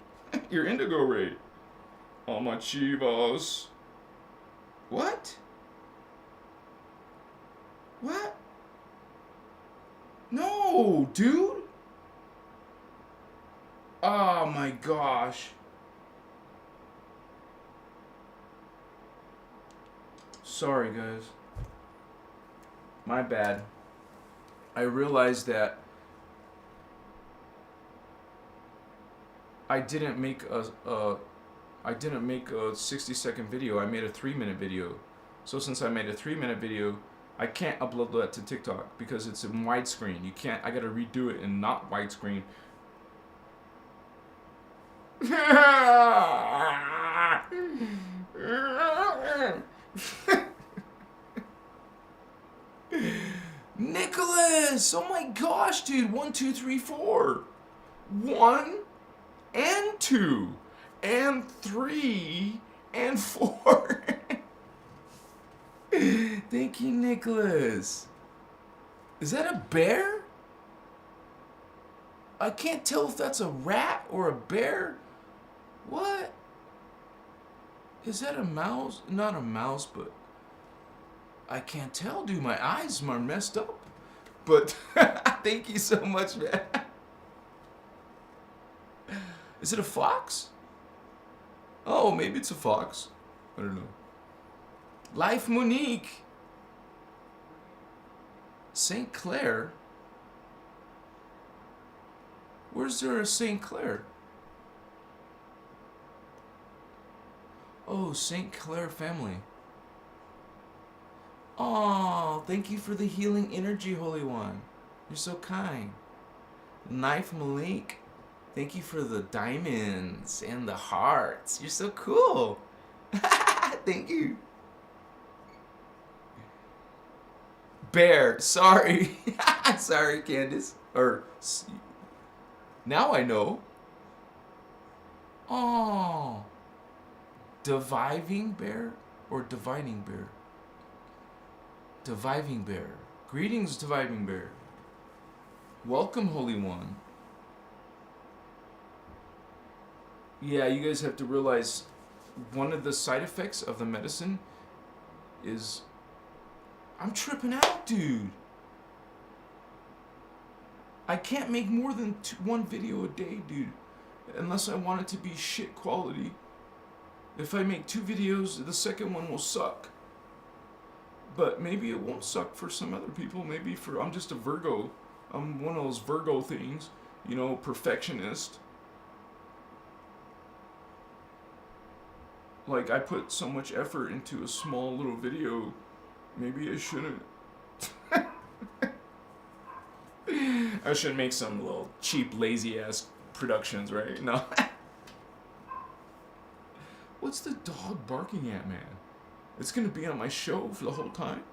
your Indigo Ray. Oh my chivas. What? What? No, dude. Oh my gosh. Sorry, guys. My bad. I realized that I didn't make a 60-second video. I made a 3-minute video. So since I made a 3-minute video, I can't upload that to TikTok because it's in widescreen. You can't. I gotta redo it in not widescreen. Nicholas! Oh my gosh, dude! 1, 2, 3, 4. 1 and 2 and 3 and 4. Thank you, Nicholas. Is that a bear? I can't tell if that's a rat or a bear. What? Is that a mouse? Not a mouse, but I can't tell, dude. My eyes are messed up. But thank you so much, man. Is it a fox? Oh, maybe it's a fox. I don't know. Life Monique. St. Clair? Where's there a St. Clair? Oh, St. Clair family. Oh, thank you for the healing energy, Holy One. You're so kind. Knife Malik. Thank you for the diamonds and the hearts. You're so cool. Thank you. Bear. Sorry. Sorry, Candace. Or, now I know. Oh. Diviving bear or divining bear? Diviving bear. Greetings, Diviving bear. Welcome, Holy One. Yeah, you guys have to realize one of the side effects of the medicine is I'm tripping out, dude. I can't make more than one video a day, dude, unless I want it to be shit quality. If I make 2 videos, the second one will suck. But maybe it won't suck for some other people. Maybe I'm just a Virgo. I'm one of those Virgo things, you know, perfectionist. Like, I put so much effort into a small little video. Maybe I shouldn't. I should make some little cheap, lazy-ass productions, right? No. What's the dog barking at, man? It's gonna be on my show for the whole time?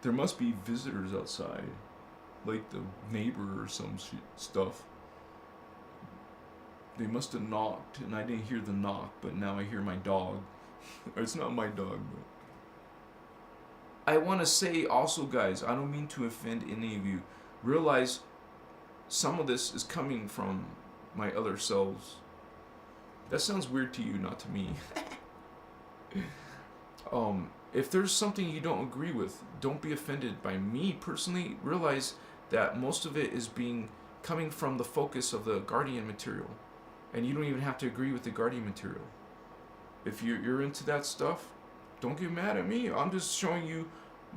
There must be visitors outside. Like the neighbor or some stuff. They must have knocked, and I didn't hear the knock, but now I hear my dog. Or it's not my dog, but... I want to say also, guys, I don't mean to offend any of you. Realize some of this is coming from my other selves. That sounds weird to you, not to me. If there's something you don't agree with, don't be offended by me personally. Realize that most of it is coming from the focus of the Guardian material. And you don't even have to agree with the Guardian material. If you're into that stuff, don't get mad at me. I'm just showing you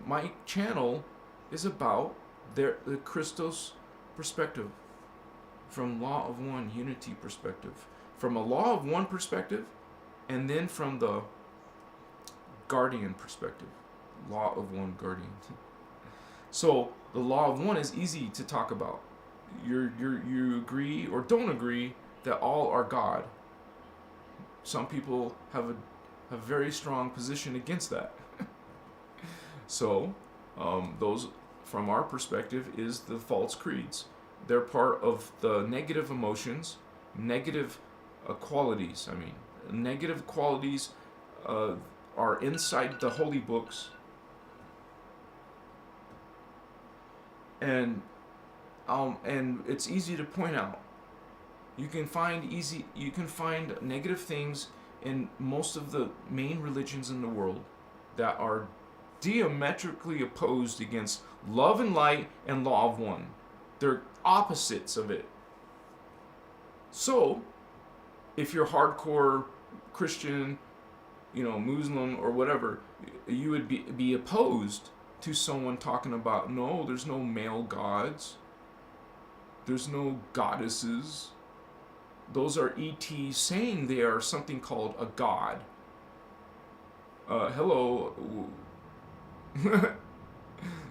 my channel is about the Christos perspective. From Law of One unity perspective. From a Law of One perspective, and then from the Guardian perspective. Law of One Guardian. So the Law of One is easy to talk about. You agree or don't agree that all are God. Some people have a very strong position against that. So those, from our perspective, is the false creeds. They're part of the negative emotions, negative qualities. Negative qualities are inside the holy books, and it's easy to point out. You can find negative things in most of the main religions in the world that are diametrically opposed against love and light and Law of One. They're opposites of it. So, if you're hardcore Christian, Muslim or whatever, you would be opposed to someone talking about, no, there's no male gods. There's no goddesses. those are ETs saying they are something called a god. Hello.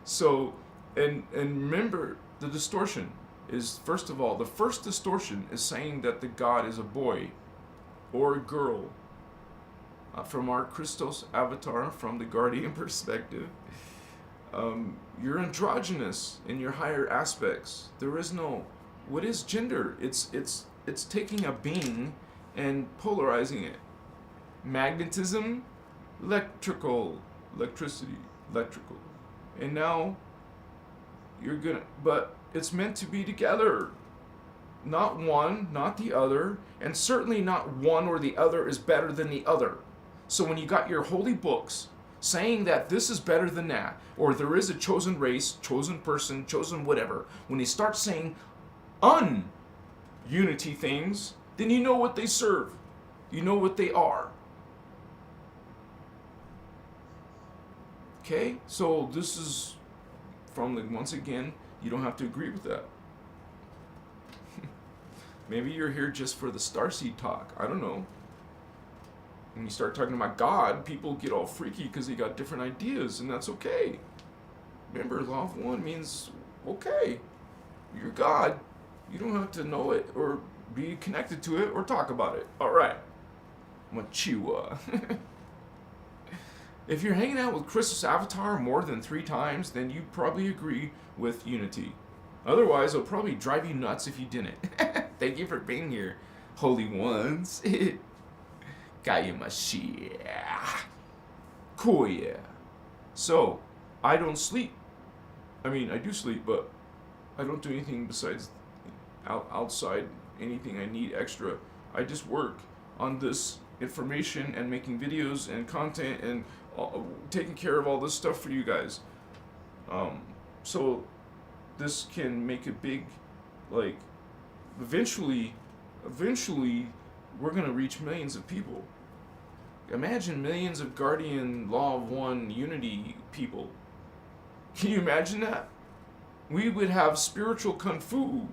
So, and remember, the distortion is, first of all, the first distortion is saying that the god is a boy or a girl. From our Christos avatar, from the Guardian perspective, you're androgynous in your higher aspects. There is no, what is gender? It's taking a being and polarizing it. Magnetism, electrical, and now you're gonna, but it's meant to be together. Not one, not the other, and certainly not one or the other is better than the other. So when you got your holy books saying that this is better than that, or there is a chosen race, chosen person, chosen whatever, when they start saying unity things, then you know what they serve. You know what they are. Okay? So this is from the, once again, you don't have to agree with that. Maybe you're here just for the Starseed talk. I don't know. When you start talking about God, people get all freaky because they got different ideas, and that's okay. Remember, Law of One means, okay, you're God. You don't have to know it or be connected to it or talk about it. All right. Machiwa. If you're hanging out with Christos Avatar more than 3 times, then you probably agree with unity. Otherwise, it'll probably drive you nuts if you didn't. Thank you for being here, holy ones. Gaia Mashiach. Cool, yeah. So, I don't sleep. I mean, I do sleep, but I don't do anything besides outside anything I need extra. I just work on this information and making videos and content and taking care of all this stuff for you guys. So this can make a big, like, eventually we're gonna reach millions of people. Imagine millions of Guardian Law of One Unity people. Can you imagine that? We would have spiritual kung fu.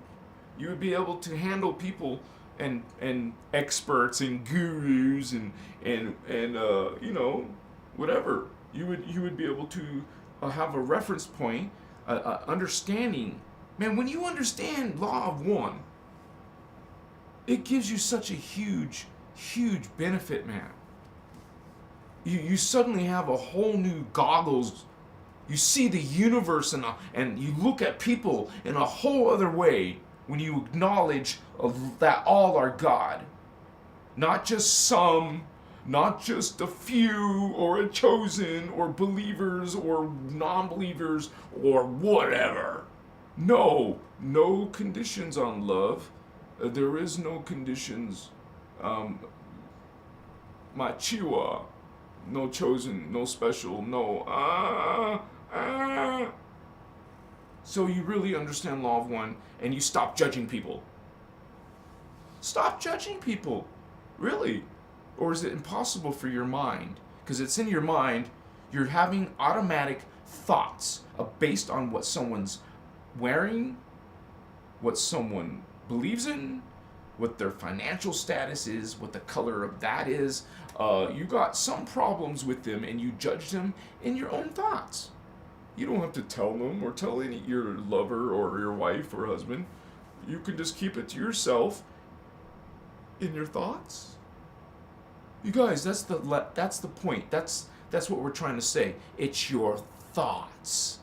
You would be able to handle people and experts and gurus and you know, whatever. You would be able to have a reference point, understanding. Man, when you understand Law of One, it gives you such a huge benefit, man. You suddenly have a whole new goggles. You see the universe and you look at people in a whole other way when you acknowledge that all are God. Not just some, not just a few or a chosen or believers or non-believers or whatever. No conditions on love. There is no conditions. Machiwa. No chosen, no special, no So you really understand Law of One and you stop judging people. Stop judging people. Really. Or is it impossible for your mind? Because it's in your mind, you're having automatic thoughts based on what someone's wearing, what someone believes in, what their financial status is, what the color of that is. You got some problems with them and you judge them in your own thoughts. You don't have to tell them or tell your lover or your wife or husband. You can just keep it to yourself in your thoughts. You guys, that's the point. That's what we're trying to say. It's your thoughts.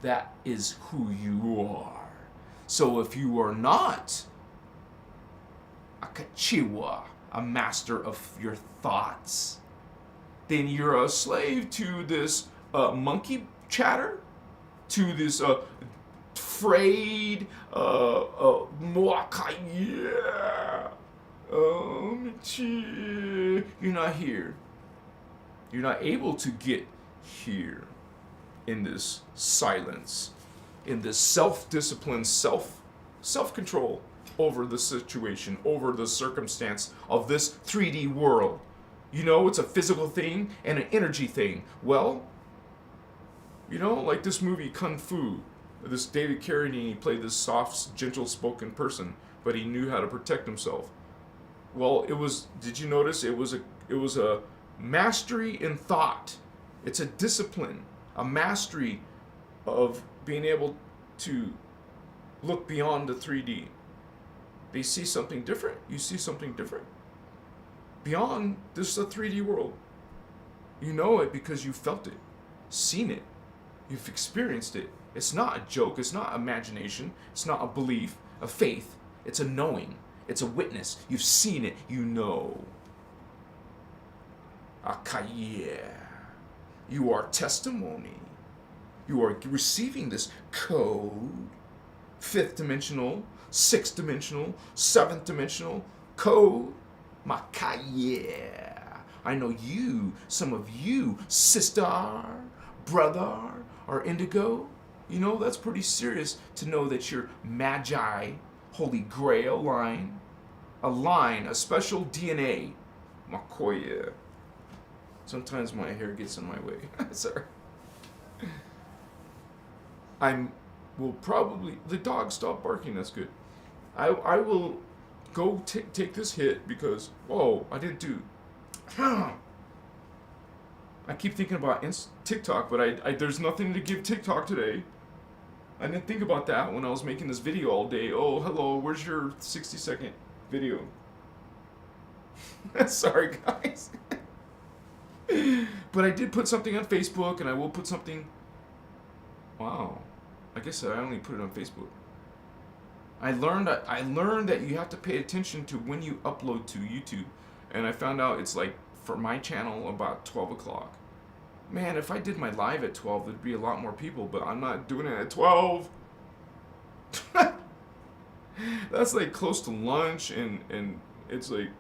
That is who you are. So if you are not a kachiwa, a master of your thoughts, then you're a slave to this monkey chatter, to this frayed you're not here. You're not able to get here in this silence, in this self-discipline, self-control over the situation, over the circumstance of this 3D world. You know, it's a physical thing and an energy thing. Well, you know, like this movie Kung Fu, this David Carradine, he played this soft, gentle-spoken person but he knew how to protect himself. Well, it was. Did you notice it was a mastery in thought. It's a discipline, a mastery of being able to look beyond the 3D. They see something different. You see something different. Beyond this, a 3D world. You know it because you felt it, seen it, you've experienced it. It's not a joke. It's not imagination. It's not a belief, a faith. It's a knowing. It's a witness. You've seen it. You know. Akaya. You are testimony. You are receiving this code. 5th dimensional, 6th dimensional, 7th dimensional code. Makaya. I know you, some of you, sister, brother, or indigo. You know, that's pretty serious to know that you're Magi, Holy Grail line, a special DNA. Makoya. Sometimes my hair gets in my way. Sorry. Will probably, the dog stopped barking, that's good. I will go take this hit because, whoa, I didn't do. I keep thinking about TikTok, but there's nothing to give TikTok today. I didn't think about that when I was making this video all day. Oh, hello, where's your 60-second video? Sorry, guys. But I did put something on Facebook, and I will put something. Wow, I guess I only put it on Facebook. I learned that you have to pay attention to when you upload to YouTube, and I found out it's like for my channel about 12 o'clock. Man, if I did my live at 12, there'd be a lot more people, but I'm not doing it at 12. That's like close to lunch, and it's like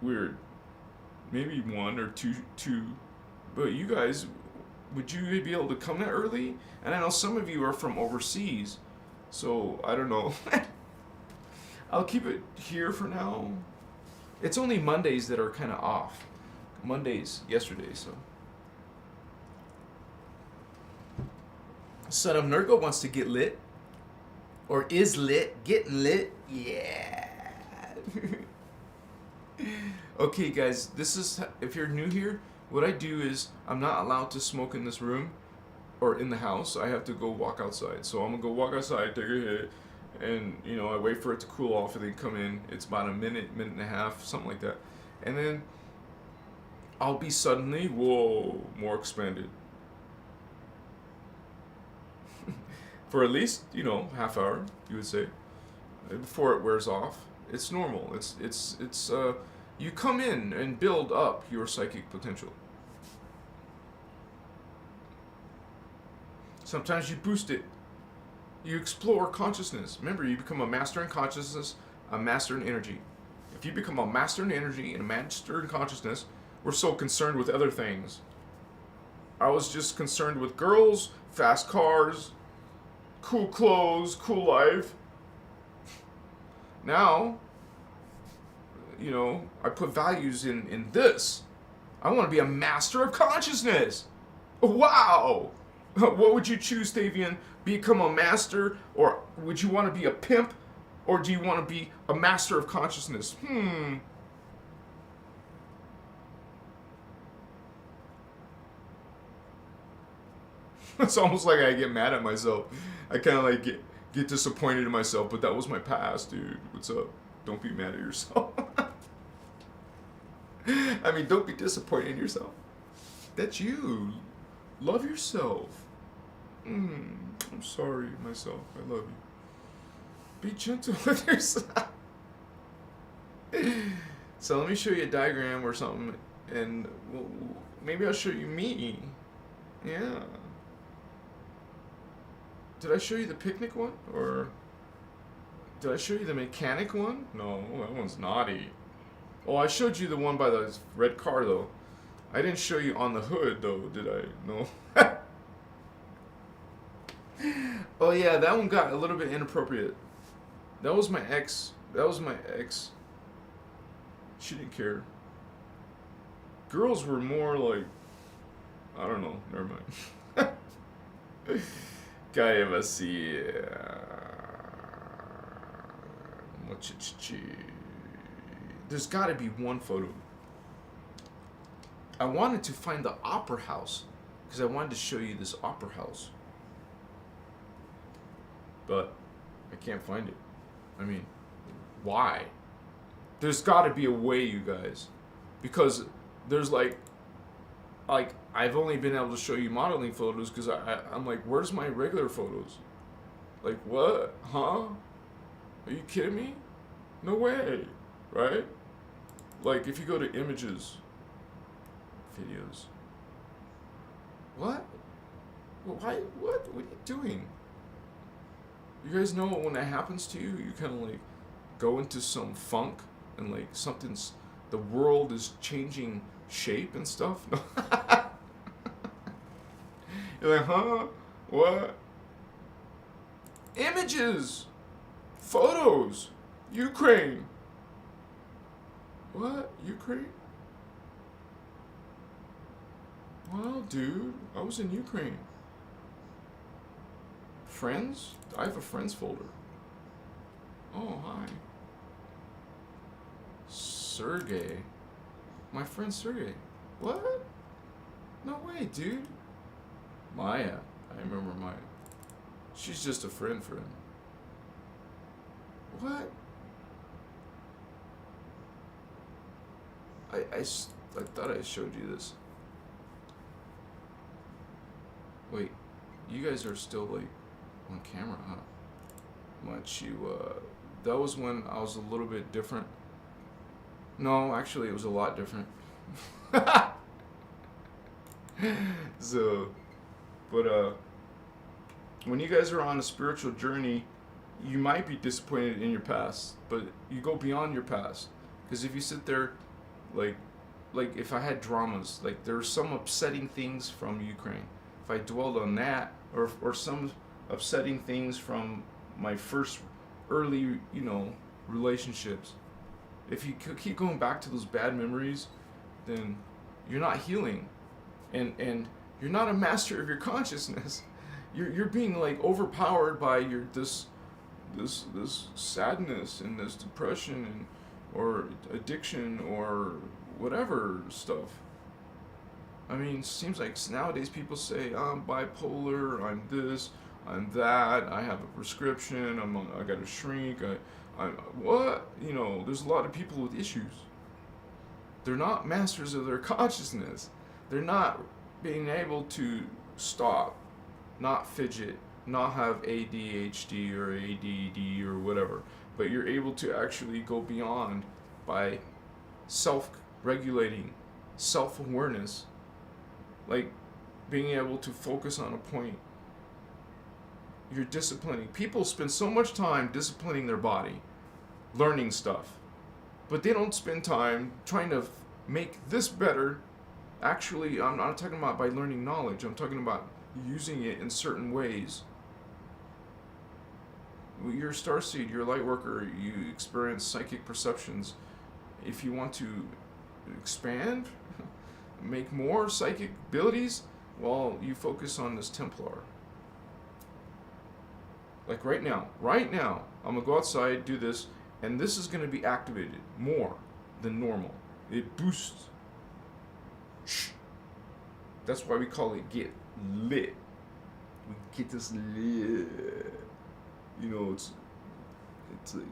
weird. Maybe 1 or 2, but you guys, would you be able to come that early? And I know some of you are from overseas, so I don't know. I'll keep it here for now. It's only Mondays that are kind of off. Mondays yesterday, so. Son of Nurgle wants to get lit. Or is lit. Getting lit. Yeah. Okay, guys, this is, if you're new here, what I do is I'm not allowed to smoke in this room or in the house. I have to go walk outside. So I'm going to go walk outside, take a hit, and, you know, I wait for it to cool off and then come in. It's about a minute and a half, something like that. And then I'll be suddenly, whoa, more expanded. For at least, you know, half hour, you would say, before it wears off. It's normal. It's you come in and build up your psychic potential. Sometimes you boost it. You explore consciousness. Remember, you become a master in consciousness, a master in energy. If you become a master in energy and a master in consciousness, we're so concerned with other things. I was just concerned with girls, fast cars, cool clothes, cool life. Now, you know, I put values in this. I want to be a master of consciousness. Wow. What would you choose, Thavian? Become a master, or would you want to be a pimp, or do you want to be a master of consciousness? It's almost like I get mad at myself. I kind of like get disappointed in myself, but that was my past, dude. What's up? Don't be mad at yourself. I mean, don't be disappointed in yourself. That's you. Love yourself. I'm sorry, myself. I love you. Be gentle with yourself. So let me show you a diagram or something, and maybe I'll show you me. Yeah. Did I show you the picnic one? Or did I show you the mechanic one? No, that one's naughty. Oh, I showed you the one by the red car, though. I didn't show you on the hood, though, did I? No. Oh, yeah, that one got a little bit inappropriate. That was my ex. She didn't care. Girls were more like, I don't know, never mind. Kaya Masia. There's got to be one photo. I wanted to find the opera house because I wanted to show you this opera house, but I can't find it. I mean, why? There's got to be a way, you guys, because there's like I've only been able to show you modeling photos because I'm like, where's my regular photos? Like, what? Huh? Are you kidding me? No way, right? Like, if you go to images, videos. What? Why? What? What are you doing? You guys know when that happens to you, you kind of like go into some funk and like the world is changing shape and stuff. You're like, huh? What? Images, photos, Ukraine. What? Ukraine? Well, dude, I was in Ukraine. Friends? I have a friends folder. Oh, hi. Sergey. My friend Sergey. What? No way, dude. Maya. I remember Maya. She's just a friend. What? I thought I showed you this. Wait, you guys are still like on camera, huh? That was when I was a little bit different. No, actually it was a lot different. So, but when you guys are on a spiritual journey, you might be disappointed in your past, but you go beyond your past. Because if you sit there, like if I had dramas, like there are some upsetting things from Ukraine. If I dwelled on that, or some upsetting things from my first early, relationships. If you keep going back to those bad memories, then you're not healing, and you're not a master of your consciousness. You're being like overpowered by this sadness and this depression or addiction or whatever stuff. I mean, it seems like nowadays people say, I'm bipolar, I'm this, I'm that, I have a prescription, I got a shrink, I'm what? There's a lot of people with issues. They're not masters of their consciousness. They're not being able to stop, not fidget, not have ADHD or ADD or whatever, but you're able to actually go beyond by self-regulating, self-awareness, like being able to focus on a point. You're disciplining. People spend so much time disciplining their body, learning stuff, but they don't spend time trying to make this better. Actually, I'm not talking about by learning knowledge. I'm talking about using it in certain ways. You're a starseed, you're a light worker, you experience psychic perceptions. If you want to expand, make more psychic abilities, well, you focus on this Templar. Like right now, I'm going to go outside, do this, and this is going to be activated more than normal. It boosts. That's why we call it get lit. We get this lit. It's like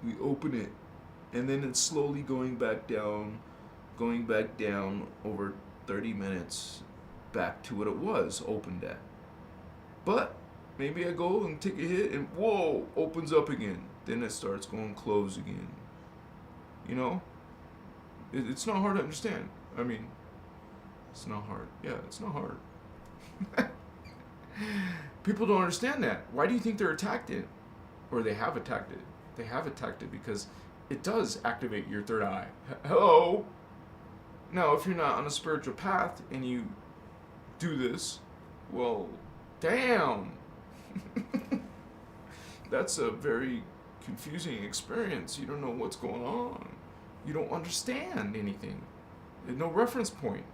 we open it, and then it's slowly going back down over 30 minutes back to what it was opened at. But maybe I go and take a hit and whoa, opens up again. Then it starts going close again. It's not hard to understand. I mean, it's not hard. Yeah, it's not hard. People don't understand that. Why do you think they're attacked it? Or they have attacked it? They have attacked it because it does activate your third eye. Hello? Now, if you're not on a spiritual path and you do this, well, damn. That's a very confusing experience. You don't know what's going on. You don't understand anything. There's no reference point.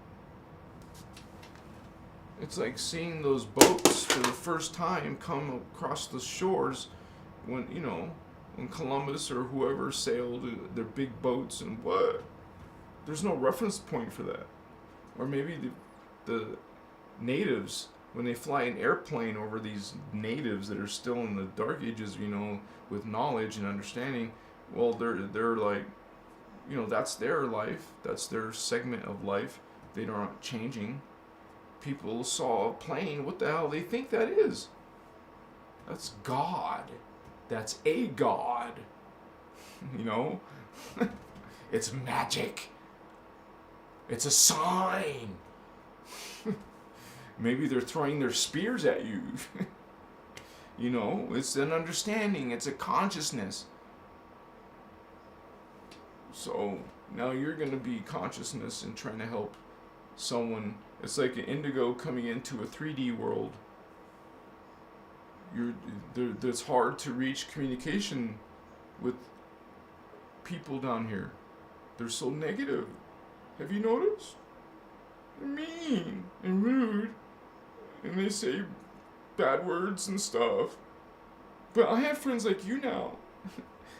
It's like seeing those boats for the first time come across the shores when, when Columbus or whoever sailed their big boats and what? There's no reference point for that. Or maybe the natives, when they fly an airplane over these natives that are still in the dark ages, you know, with knowledge and understanding, well, they're like, you know, that's their life, that's their segment of life. They aren't changing. People saw a plane. What the hell they think that is? That's God. That's a God. You know? It's magic. It's a sign. Maybe they're throwing their spears at you. You know? It's an understanding. It's a consciousness. So now you're going to be consciousness and trying to help someone. It's like an indigo coming into a 3D world. It's hard to reach communication with people down here. They're so negative. Have you noticed? They're mean and rude. And they say bad words and stuff. But I have friends like you now.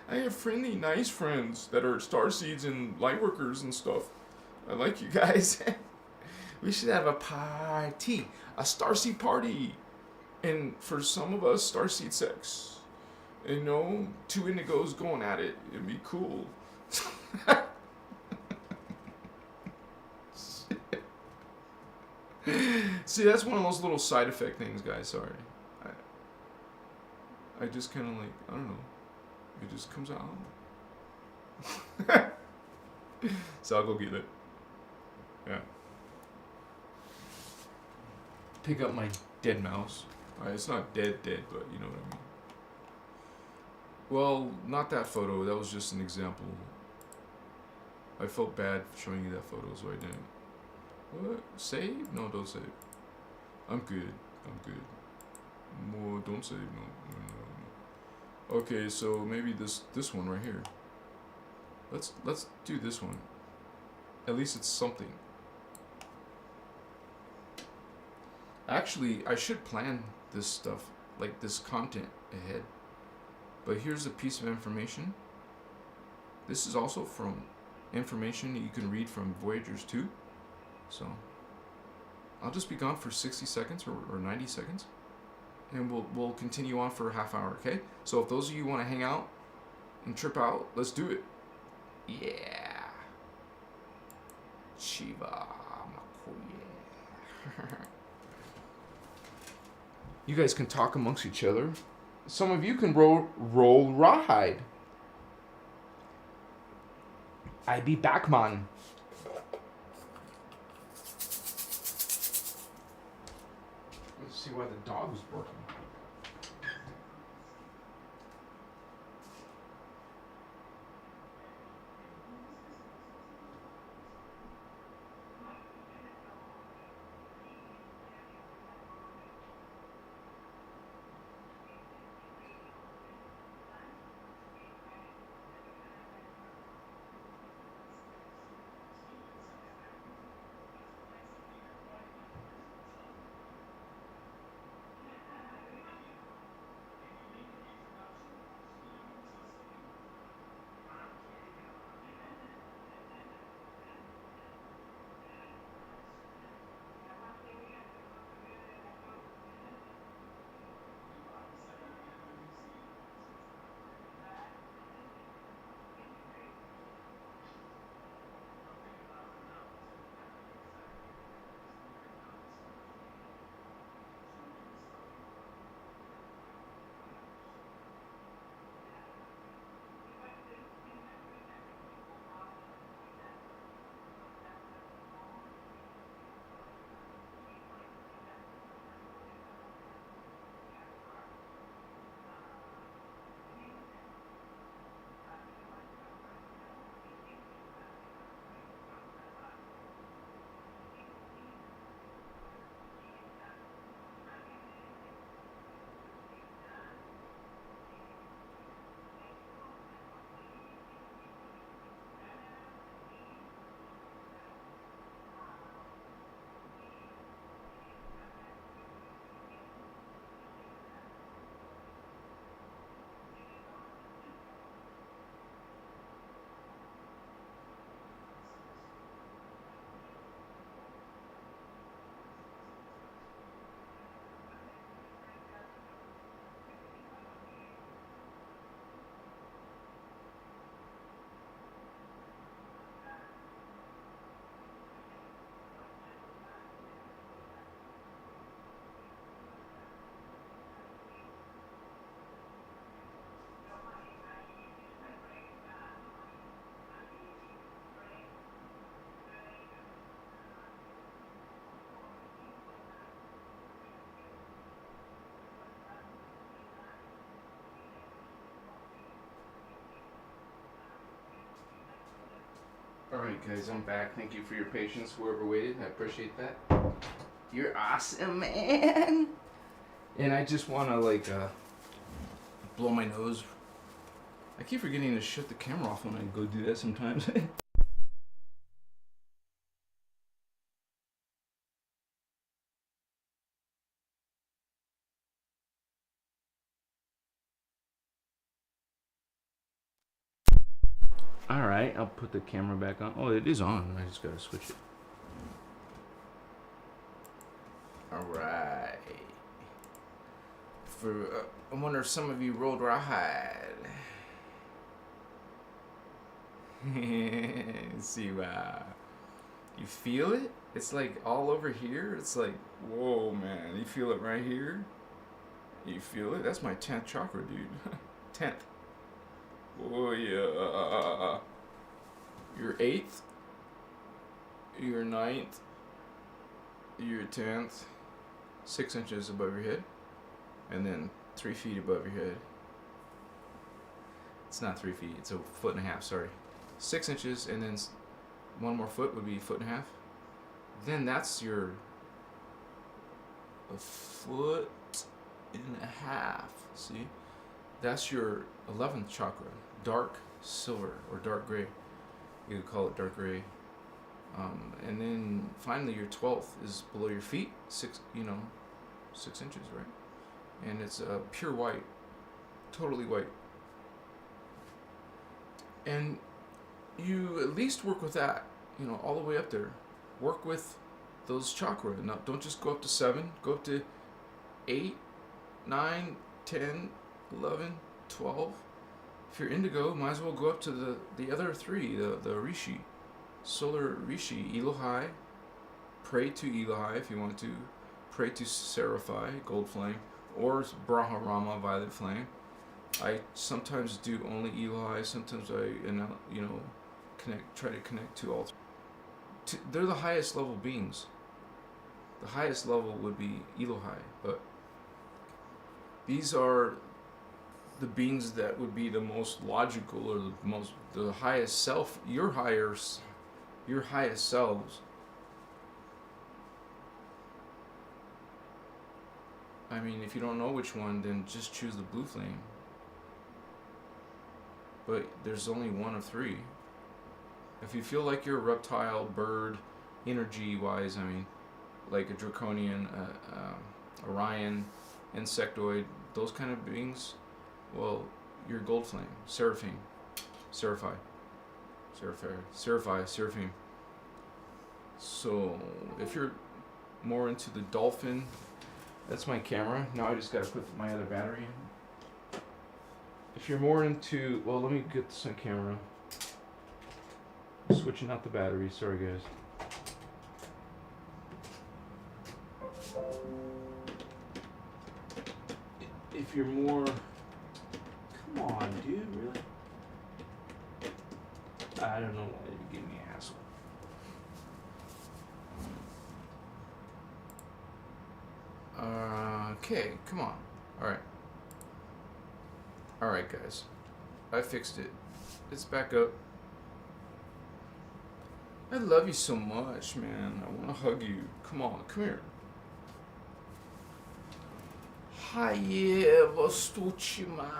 I have friendly, nice friends that are Starseeds and Lightworkers and stuff. I like you guys. We should have a party. A Starseed party. And for some of us, Starseed sex. And, you know, 2 indigos going at it. It'd be cool. See, that's one of those little side effect things, guys. Sorry. I just kind of like, I don't know. It just comes out. So I'll go get it. Yeah. Pick up my dead mouse. It's not dead, but you know what I mean. Well, not that photo. That was just an example. I felt bad showing you that photo, so I didn't. What? Save? No, don't save. I'm good. More, don't save. No. Okay, so maybe this one right here. Let's do this one. At least it's something. Actually, I should plan this stuff, like this content ahead. But here's a piece of information. This is also from information that you can read from Voyagers 2. So I'll just be gone for 60 seconds or 90 seconds. And we'll continue on for a half hour, okay? So if those of you want to hang out and trip out, let's do it. Yeah. Shiva Makoye. You guys can talk amongst each other. Some of you can roll rawhide. I be back, man. Let's see why the dog was barking. Alright guys, I'm back. Thank you for your patience, whoever waited. I appreciate that. You're awesome, man. And I just want to blow my nose. I keep forgetting to shut the camera off when I go do that sometimes. Alright, I'll put the camera back on. Oh, it is on. I just gotta switch it. Alright. I wonder if some of you rolled ride. See, wow. You feel it? It's like all over here. It's like, whoa, man. You feel it right here? You feel it? That's my 10th chakra, dude. 10th. Oh, yeah. Your 8th. Your 9th. Your 10th. 6 inches above your head. And then 3 feet above your head. It's not 3 feet. It's a foot and a half, sorry. 6 inches, and then 1 more foot would be a foot and a half. Then that's a foot and a half. See? That's your 11th chakra. Dark silver or dark gray. You could call it dark gray. And then finally your 12th is below your feet. 6 inches, right? And it's pure white. Totally white. And you at least work with that, all the way up there. Work with those chakra. Now, don't just go up to 7. Go up to 8, 9, 10, 11, 12. If you're indigo, might as well go up to the other 3, the Rishi. Solar Rishi, Elohai. Pray to Elohai if you want to. Pray to Seraphai, Gold Flame. Or Brahma, Violet Flame. I sometimes do only Elohai. Sometimes I, try to connect to all 3. They're the highest level beings. The highest level would be Elohai, but these are the beings that would be the most logical or the highest self, your highest selves. I mean, if you don't know which one, then just choose the blue flame. But there's only one of 3. If you feel like you're a reptile, bird, energy-wise, like a draconian, Orion, insectoid, those kind of beings, well, you're gold flame, seraphim, seraphim. So, if you're more into the dolphin, that's my camera. Now I just gotta put my other battery in. If you're more into, well, let me get this on camera. Switching out the battery, sorry guys. If you're more, come on dude, really? I don't know why you give me an asshole. Okay, come on. Alright guys, I fixed it. It's back up. I love you so much, man. I want to hug you. Come on, come here. Haye vostuchima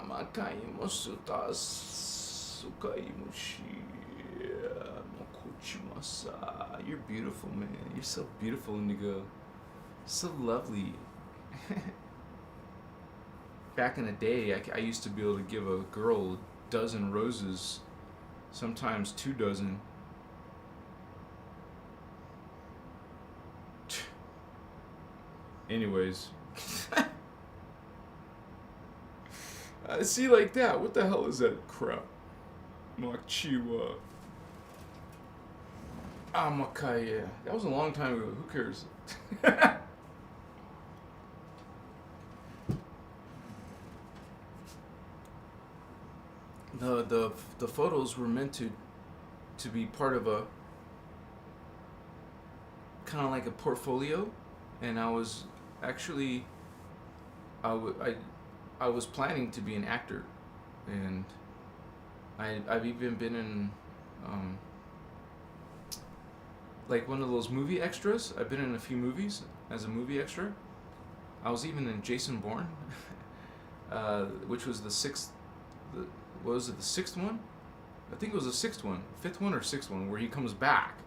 makaimusutas sukaimushi mokuchimasa. You're beautiful, man. You're so beautiful, Indigo. So lovely. Back in the day, I used to be able to give a girl a dozen roses, sometimes 2 dozen. Anyways. I see like that. What the hell is that crap? Machiwa. Amakaya. That was a long time ago. Who cares? The photos were meant to be part of a kind of like a portfolio, and I was actually I was planning to be an actor, and I've even been in like one of those movie extras. I've been in a few movies as a movie extra. I was even in Jason Bourne, which was the sixth. What was it, the sixth one? I think it was the sixth one, fifth one or sixth one, where he comes back,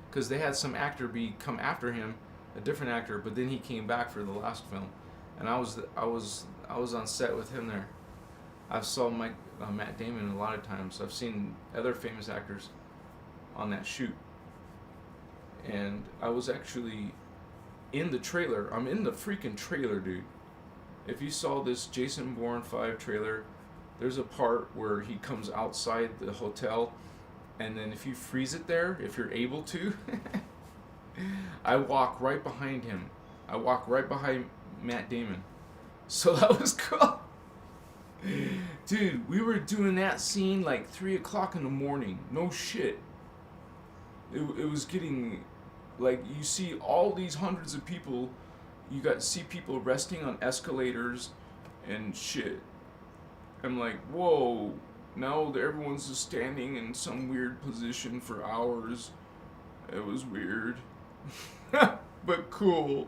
because they had some actor come after him, a different actor, but then he came back for the last film, and I was on set with him there. I've saw Matt Damon a lot of times. I've seen other famous actors on that shoot, and I was actually in the trailer. I'm in the freaking trailer, dude. If you saw this Jason Bourne 5 trailer, there's a part where he comes outside the hotel, and then if you freeze it there, if you're able to, I walk right behind him. I walk right behind Matt Damon. So that was cool. Dude, we were doing that scene like 3 o'clock in the morning. No shit. It was getting, like, you see all these hundreds of people. You see people resting on escalators and shit. I'm like, whoa, now everyone's just standing in some weird position for hours. It was weird. But cool.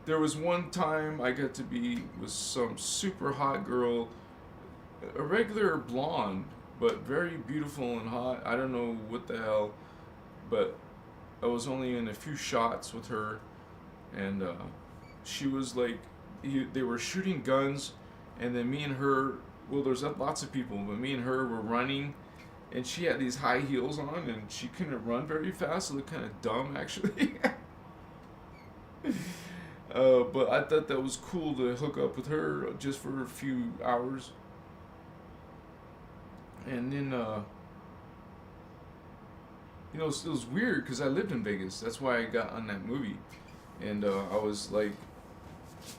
There was one time I got to be with some super hot girl, a regular blonde, but very beautiful and hot. I don't know what the hell, but I was only in a few shots with her, and she was like, they were shooting guns, and then me and her, well, there's lots of people, but me and her were running, and she had these high heels on, and she couldn't run very fast. It looked kind of dumb, actually. But I thought that was cool to hook up with her just for a few hours. And then, it was weird because I lived in Vegas. That's why I got on that movie. And I was like,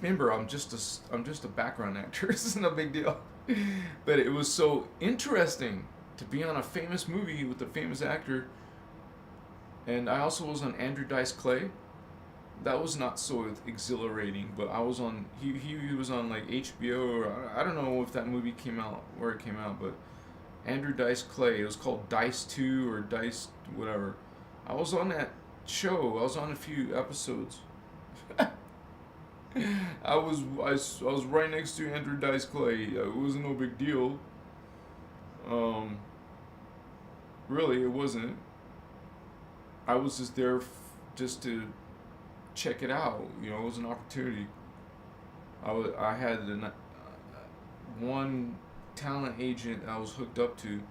remember, I'm just a background actor. This isn't a big deal. But it was so interesting to be on a famous movie with a famous actor. And I also was on Andrew Dice Clay. That was not so exhilarating, but I was on, he was on like HBO, or I don't know if that movie came out, where it came out, but Andrew Dice Clay, it was called Dice 2 or Dice whatever. I was on that show. I was on a few episodes. I was right next to Andrew Dice Clay. It wasn't no big deal. Really, it wasn't. I was just there just to check it out. It was an opportunity. I had one talent agent I was hooked up to.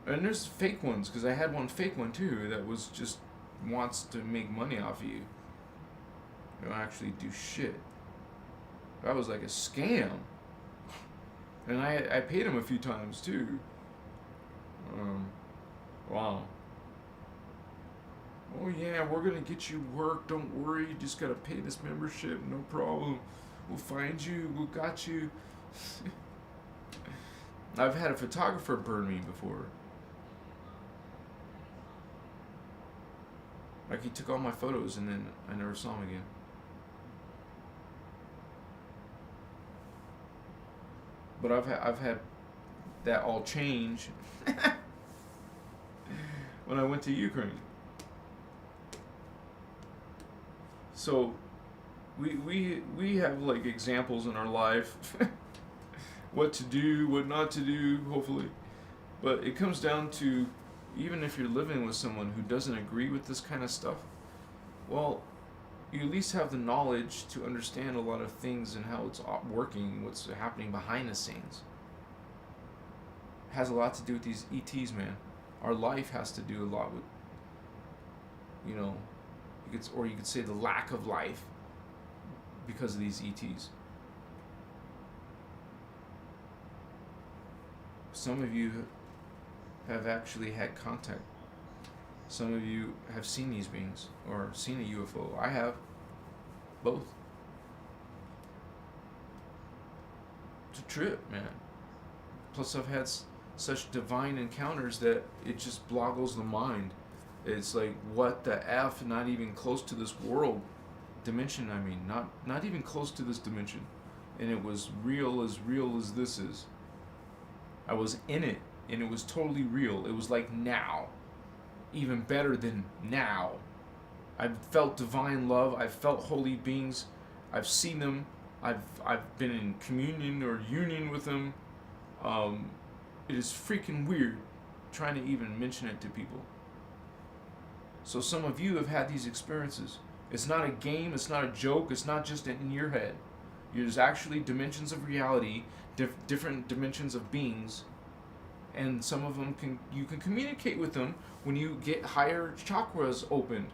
And there's fake ones, because I had one fake one too that was just wants to make money off of you. They don't actually do shit. That was like a scam. And I paid him a few times too. Wow. Oh yeah, we're gonna get you work. Don't worry. You just gotta pay this membership. No problem. We'll find you. We got you. I've had a photographer burn me before. Like, he took all my photos and then I never saw him again. But I've had that all change when I went to Ukraine. So we have like examples in our life, what to do, what not to do, hopefully. But it comes down to, even if you're living with someone who doesn't agree with this kind of stuff, well, you at least have the knowledge to understand a lot of things and how it's working, what's happening behind the scenes. It has a lot to do with these ETs, man. Our life has to do a lot with, you could say the lack of life because of these ETs. Some of you have actually had contact. Some of you have seen these beings or seen a UFO. I have. Both. It's a trip, man. Plus, I've had such divine encounters that it just boggles the mind. It's like, what the F? Not even close to this world dimension. I mean, not even close to this dimension, and it was real as this is. I was in it, and it was totally real. It was like now. even better than now. I've felt divine love. I've felt holy beings. I've seen them. I've been in communion or union with them. It is freaking weird trying to even mention it to people. So some of you have had these experiences. It's not a game. It's not a joke. It's not just in your head. There's actually dimensions of reality, different dimensions of beings, and some of them you can communicate with them when you get higher chakras opened.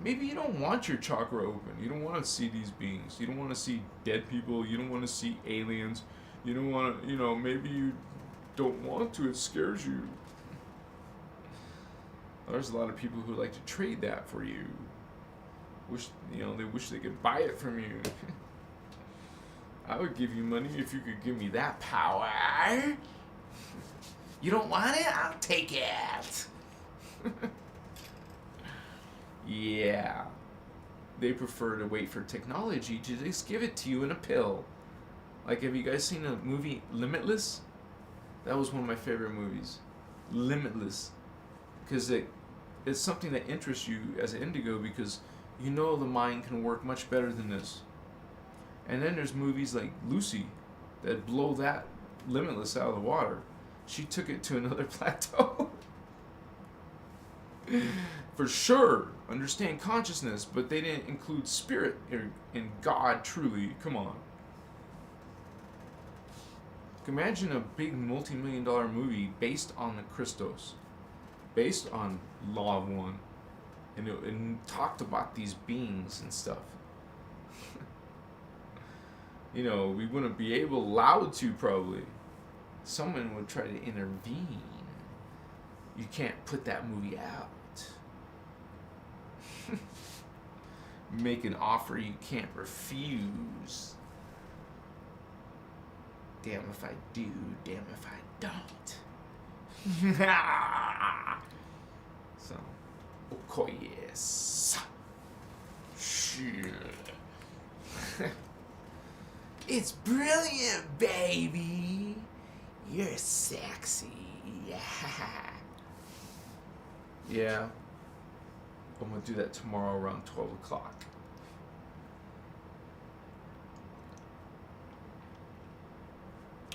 Maybe you don't want your chakra open. You don't want to see these beings. You don't want to see dead people. You don't want to see aliens. You don't want to, maybe you don't want to. It scares you. There's a lot of people who like to trade that for you. They wish they could buy it from you. I would give you money if you could give me that power. You don't want it? I'll take it. Yeah. They prefer to wait for technology to just give it to you in a pill. Like, have you guys seen the movie Limitless? That was one of my favorite movies. Limitless. Because it's something that interests you as an indigo, because the mind can work much better than this. And then there's movies like Lucy that blow that Limitless out of the water. She took it to another plateau. For sure, understand consciousness, but they didn't include spirit and God truly. Come on. Imagine a big multi-million-dollar movie based on the Christos, based on Law of One, and it talked about these beings and stuff. We wouldn't be allowed to, probably. Someone would try to intervene. You can't put that movie out. Make an offer you can't refuse. Damn if I do, damn if I don't. So, yes. Shit. It's brilliant, baby. You're sexy. Yeah. I'm going to do that tomorrow around 12 o'clock.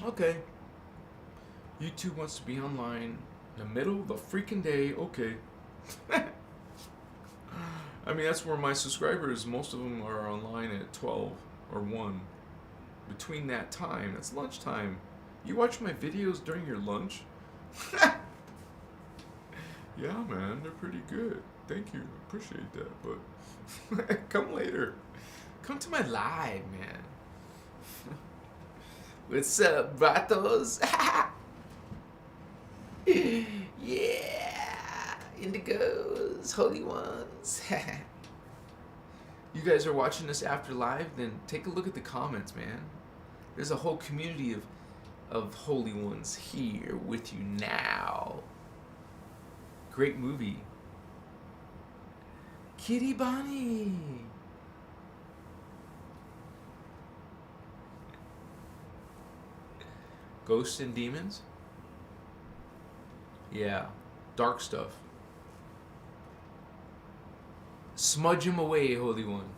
Okay. YouTube wants to be online in the middle of the freaking day. Okay. That's where my subscribers, most of them are online at 12 or 1. Between that time, that's lunchtime. You watch my videos during your lunch? Yeah, man, they're pretty good. Thank you. Appreciate that. But come later. Come to my live, man. What's up, vatos? Yeah. Indigos, holy ones. You guys are watching this after live? Then take a look at the comments, man. There's a whole community of holy ones here with you now. Great movie. Kitty Bonnie. Ghosts and demons? Yeah. Dark stuff. Smudge them away, Holy One.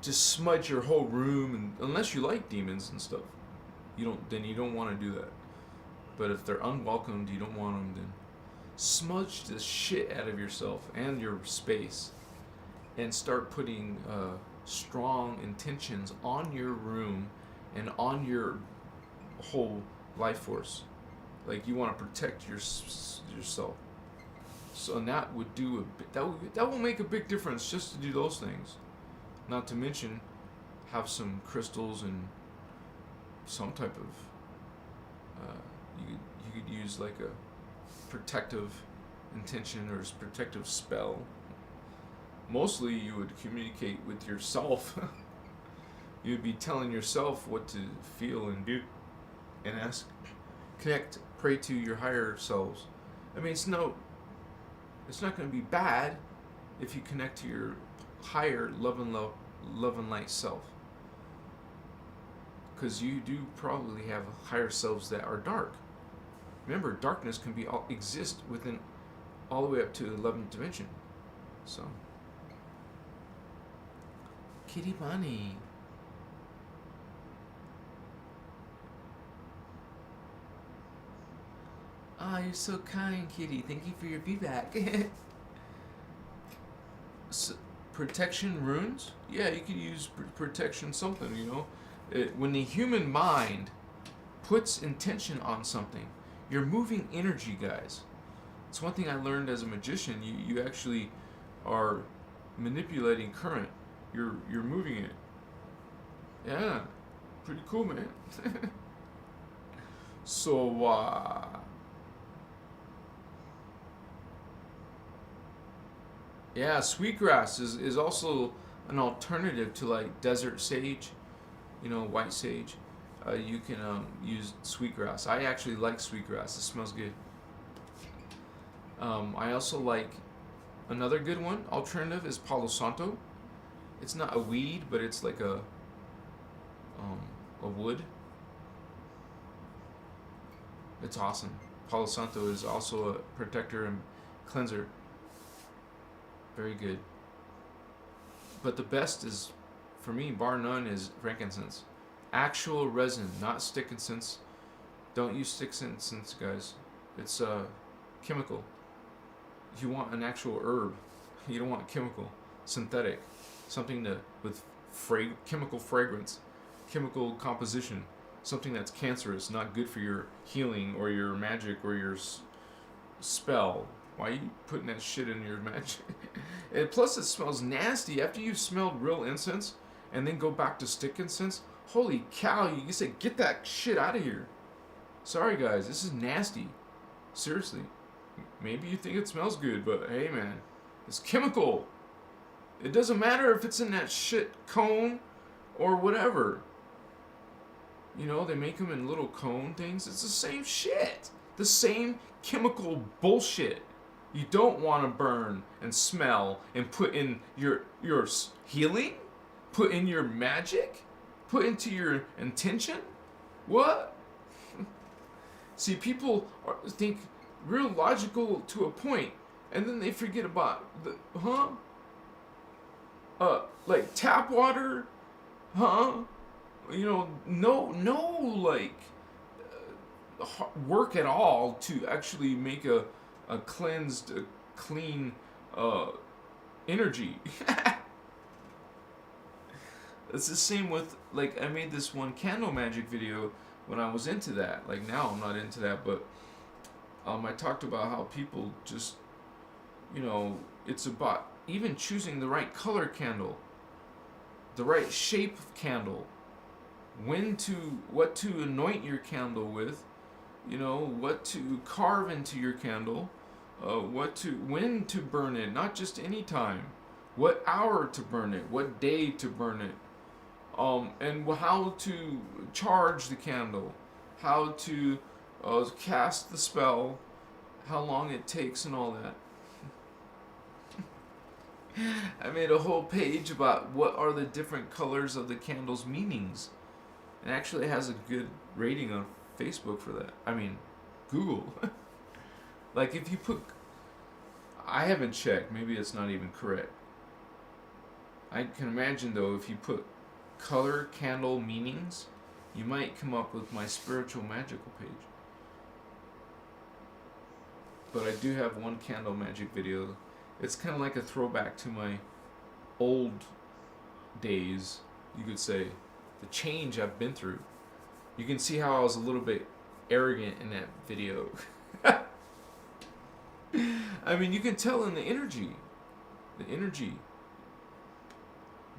Just smudge your whole room, and unless you like demons and stuff, you don't want to do that. But if they're unwelcomed, you don't want them, then smudge the shit out of yourself and your space, and start putting strong intentions on your room and on your whole life force. Like, you want to protect yourself. So that would that will make a big difference, just to do those things. Not to mention have some crystals and some type of you could use like a protective intention or a protective spell. Mostly you would communicate with yourself. You'd be telling yourself what to feel and do, and ask, connect, pray to your higher selves. It's not going to be bad if you connect to your higher love and light self, because you do probably have higher selves that are dark. Remember, darkness can be exist within all the way up to the 11th dimension. So, Kitty Bunny. Oh, you're so kind, Kitty. Thank you for your feedback. So, protection runes? Yeah, you could use protection something, you know. When the human mind puts intention on something, you're moving energy, guys. It's one thing I learned as a magician. You actually are manipulating current. You're moving it. Yeah, pretty cool, man. So, yeah, sweetgrass is also an alternative to like desert sage, you know, white sage. You can use sweetgrass. I actually like sweetgrass. It smells good. I also like another good one. Alternative is Palo Santo. It's not a weed, but it's like a wood. It's awesome. Palo Santo is also a protector and cleanser. Very good. But the best is, for me, bar none, is frankincense. Actual resin, not stick incense. Don't use stick incense, guys. It's chemical. You want an actual herb. You don't want chemical, synthetic, something with chemical fragrance, chemical composition, something that's cancerous, not good for your healing or your magic or your spell. Why are you putting that shit in your magic? And plus, it smells nasty. After you've smelled real incense and then go back to stick incense, holy cow, you say, get that shit out of here. Sorry, guys, this is nasty. Seriously. Maybe you think it smells good, but hey, man, it's chemical. It doesn't matter if it's in that shit cone or whatever. You know, they make them in little cone things. It's the same shit. The same chemical bullshit. You don't want to burn and smell and put in your healing? Put in your magic? Put into your intention? What? See, people think real logical to a point, and then they forget about like tap water, you know, no like work at all to actually make a cleansed, clean energy. It's the same with, like, I made this one candle magic video when I was into that. Like, now I'm not into that, but I talked about how people just, you know, it's about even choosing the right color candle, the right shape of candle, what to anoint your candle with, you know, what to carve into your candle, when to burn it, not just any time, what hour to burn it, what day to burn it, and how to charge the candle, how to cast the spell, how long it takes, and all that. I made a whole page about what are the different colors of the candle's meanings. It actually has a good rating on Facebook for that. I mean, Google. Like, if you put... I haven't checked. Maybe it's not even correct. I can imagine, though, if you put color candle meanings, you might come up with my spiritual magical page. But I do have one candle magic video. It's kind of like a throwback to my old days, you could say. The change I've been through. You can see how I was a little bit arrogant in that video. I mean, you can tell in the energy.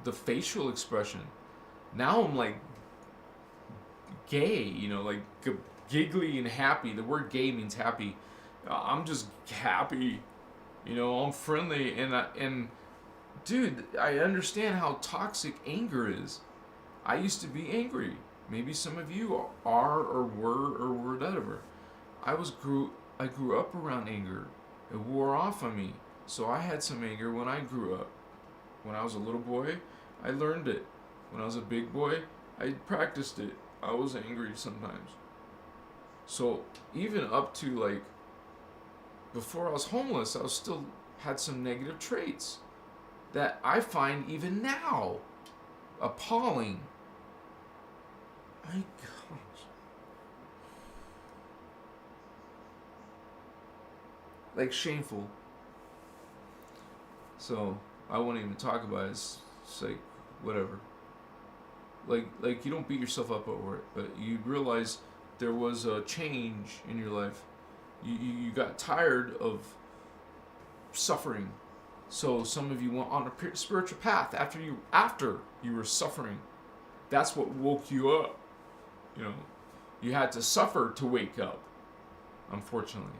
The facial expression. Now I'm like gay, you know, like giggly and happy. The word gay means happy. I'm just happy, you know, I'm friendly, and dude, I understand how toxic anger is. I used to be angry. Maybe some of you are or were or whatever. I grew up around anger. It wore off on me. So I had some anger when I grew up. When I was a little boy, I learned it. When I was a big boy, I practiced it. I was angry sometimes. So even up to like before I was homeless, I was still had some negative traits that I find even now appalling. My gosh. Like shameful. So I won't even talk about it. It's like whatever. Like you don't beat yourself up over it, but you realize there was a change in your life. You got tired of suffering. So some of you went on a spiritual path after you were suffering. That's what woke you up. You know, you had to suffer to wake up, unfortunately.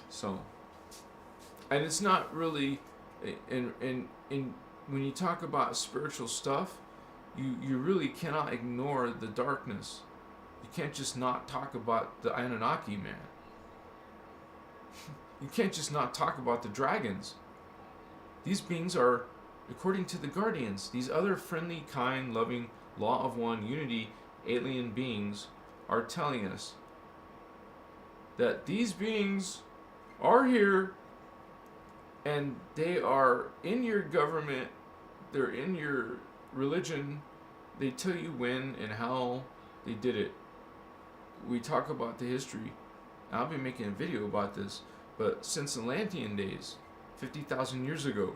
So, and it's not really, in when you talk about spiritual stuff, you really cannot ignore the darkness. You can't just not talk about the Anunnaki, man. You can't just not talk about the dragons. These beings are, according to the Guardians, these other friendly, kind, loving, law of one, unity, alien beings are telling us that these beings are here and they are in your government, they're in your religion, they tell you when and how they did it. We talk about the history. I'll be making a video about this, but since Atlantean days, 50,000 years ago,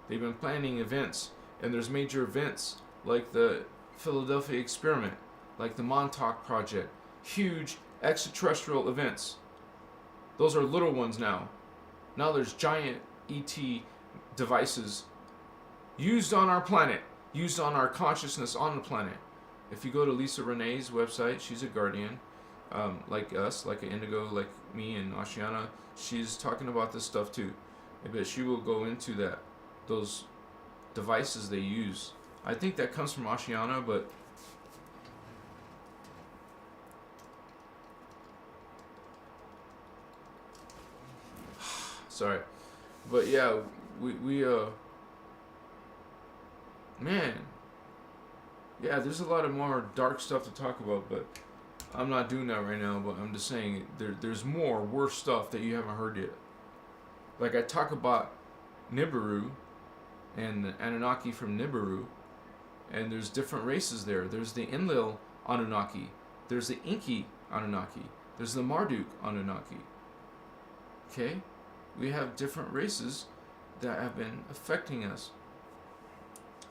they've been planning events, and there's major events like the Philadelphia experiment, like the Montauk Project, huge extraterrestrial events. Those are little ones now. Now there's giant ET devices used on our planet, used on our consciousness on the planet. If you go to Lisa Renee's website, she's a guardian, like us, like an Indigo, like me and Oceana. She's talking about this stuff too. But she will go into that, those devices they use. I think that comes from Oceana, but sorry. But yeah, we man. Yeah, there's a lot of more dark stuff to talk about, but I'm not doing that right now, but I'm just saying there's more worse stuff that you haven't heard yet. Like I talk about Nibiru and the Anunnaki from Nibiru, and there's different races there. There's the Enlil Anunnaki, there's the Inky Anunnaki, there's the Marduk Anunnaki. Okay? We have different races that have been affecting us.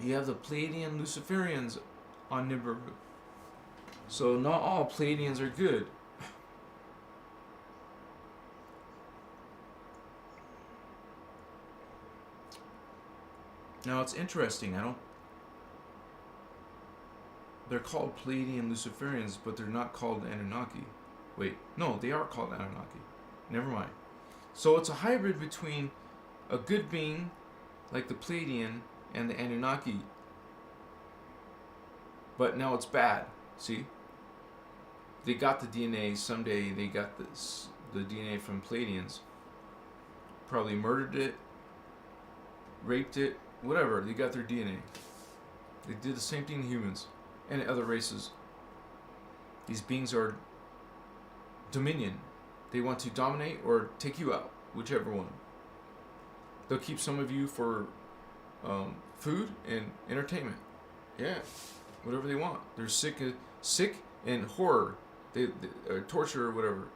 You have the Pleiadian Luciferians on Nibiru. So not all Pleiadians are good. Now it's interesting, they're called Pleiadian Luciferians, but they're not called Anunnaki. Wait, no, they are called Anunnaki. Never mind. So it's a hybrid between a good being, like the Pleiadian, and the Anunnaki. But now it's bad, see? They got the DNA, someday they got the DNA from Pleiadians. Probably murdered it, raped it, whatever, they got their DNA. They did the same thing to humans and other races. These beings are dominion. They want to dominate or take you out, whichever one. They'll keep some of you for food and entertainment. Yeah, whatever they want. They're sick and horror. They torture or whatever.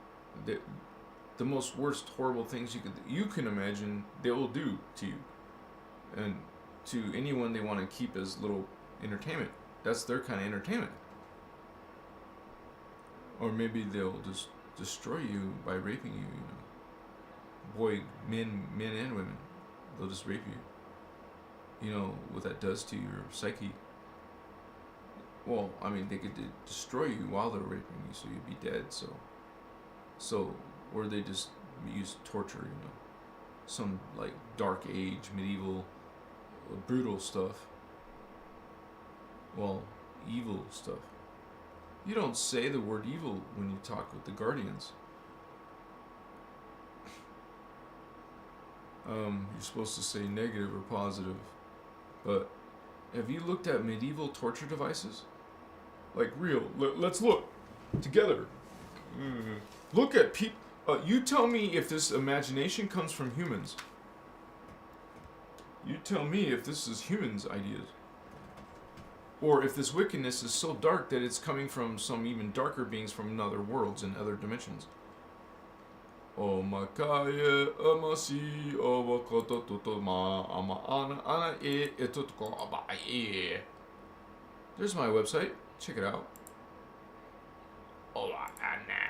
The most worst horrible things you can imagine they will do to you, and to anyone they want to keep as little entertainment. That's their kind of entertainment. Or maybe they'll just destroy you by raping you. Men and women, they'll just rape you. You know what that does to your psyche. Well, I mean, they could destroy you while they're raping you, so you'd be dead. So, or they just use torture. Some like dark age, medieval, brutal stuff. Well, evil stuff. You don't say the word evil when you talk with the Guardians. You're supposed to say negative or positive. But have you looked at medieval torture devices? Like real. Let's look together. Look at people. You tell me if this imagination comes from humans. You tell me if this is humans' ideas. Or if this wickedness is so dark that it's coming from some even darker beings from other worlds and other dimensions. O makaya amasi awakototoma ama ana e etotko abaye. There's my website. Check it out. Ola ana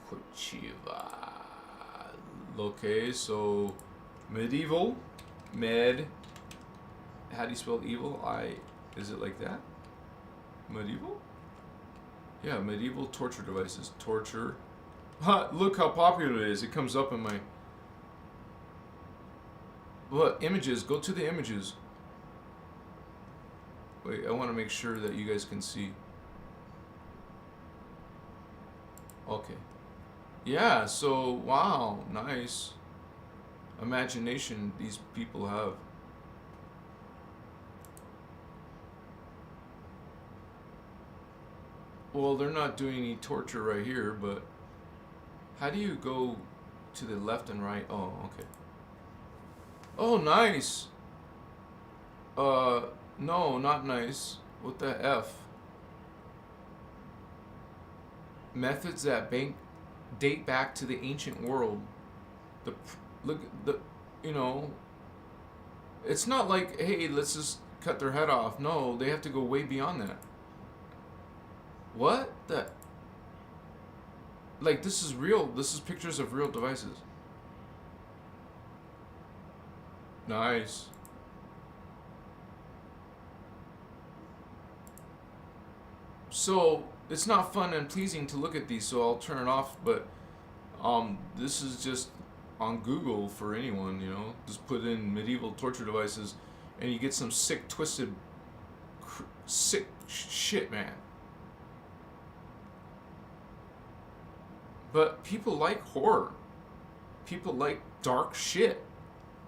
kuchiva. Okay, so medieval, med. How do you spell evil? Is it like that? Medieval? Yeah, medieval torture devices. Torture. Look how popular it is. It comes up in my... What? Images. Go to the images. Wait, I want to make sure that you guys can see. Okay. Yeah, so, wow, nice. Imagination these people have. Well, they're not doing any torture right here, but how do you go to the left and right? Oh, okay. Oh, nice. No, not nice. What the F? Methods that date back to the ancient world. It's not like, hey, let's just cut their head off. No, they have to go way beyond that. What the? Like, this is real. This is pictures of real devices. Nice. So, it's not fun and pleasing to look at these, so I'll turn it off, but this is just on Google for anyone, Just put in medieval torture devices, and you get some sick, twisted, sick shit, man. But people like horror. People like dark shit.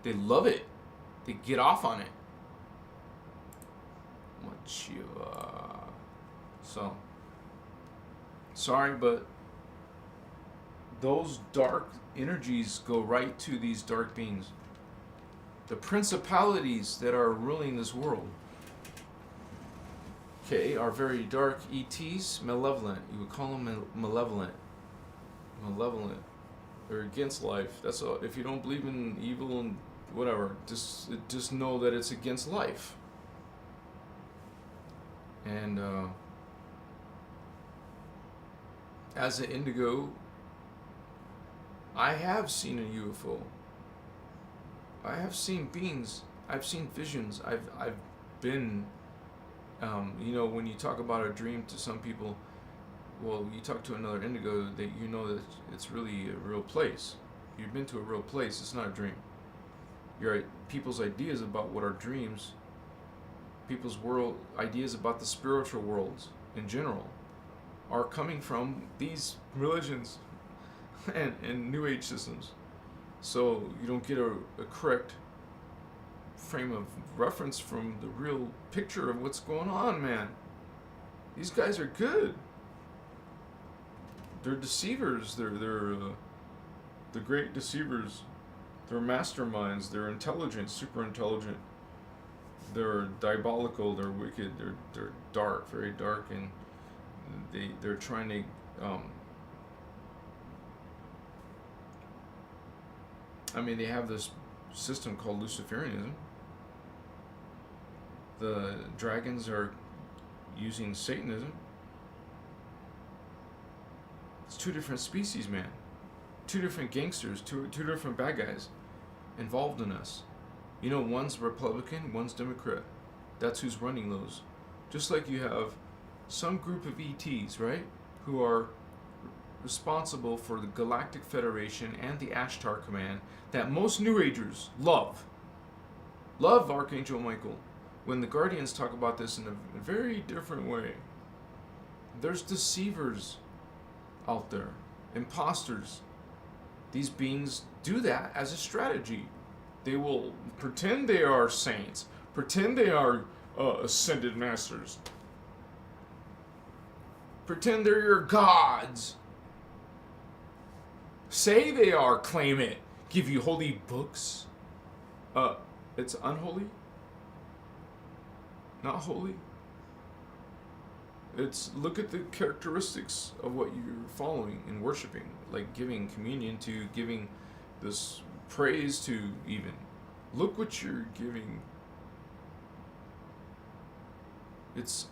They love it. They get off on it. So, sorry, but those dark energies go right to these dark beings. The principalities that are ruling this world. Okay, are very dark ETs, malevolent. You would call them malevolent. Malevolent. They're against life. That's all. If you don't believe in evil and whatever, just know that it's against life. And as an indigo, I have seen a UFO. I have seen beings. I've seen visions. I've been, when you talk about a dream to some people, well, you talk to another indigo, that you know that it's really a real place. You've been to a real place. It's not a dream. People's ideas about what are dreams, people's ideas about the spiritual worlds in general, are coming from these religions and New Age systems. So you don't get a correct frame of reference from the real picture of what's going on, man. These guys are good. They're deceivers. They're the great deceivers. They're masterminds. They're intelligent, super intelligent. They're diabolical. They're wicked. They're dark, very dark, and they're trying to they have this system called Luciferianism. The dragons are using Satanism. It's two different species, man. Two different gangsters, two different bad guys involved in us. One's Republican, one's Democrat. That's who's running those. Just like you have some group of ETs, right, who are responsible for the Galactic Federation and the Ashtar Command that most New Agers love. Love Archangel Michael. When the Guardians talk about this in a very different way. There's deceivers out there. Imposters. These beings do that as a strategy. They will pretend they are saints. Pretend they are ascended masters. Pretend they're your gods. Say they are, claim it. Give you holy books. It's unholy? Not holy? It's, look at the characteristics of what you're following and worshiping, like giving communion to, giving this praise to even. Look what you're giving. It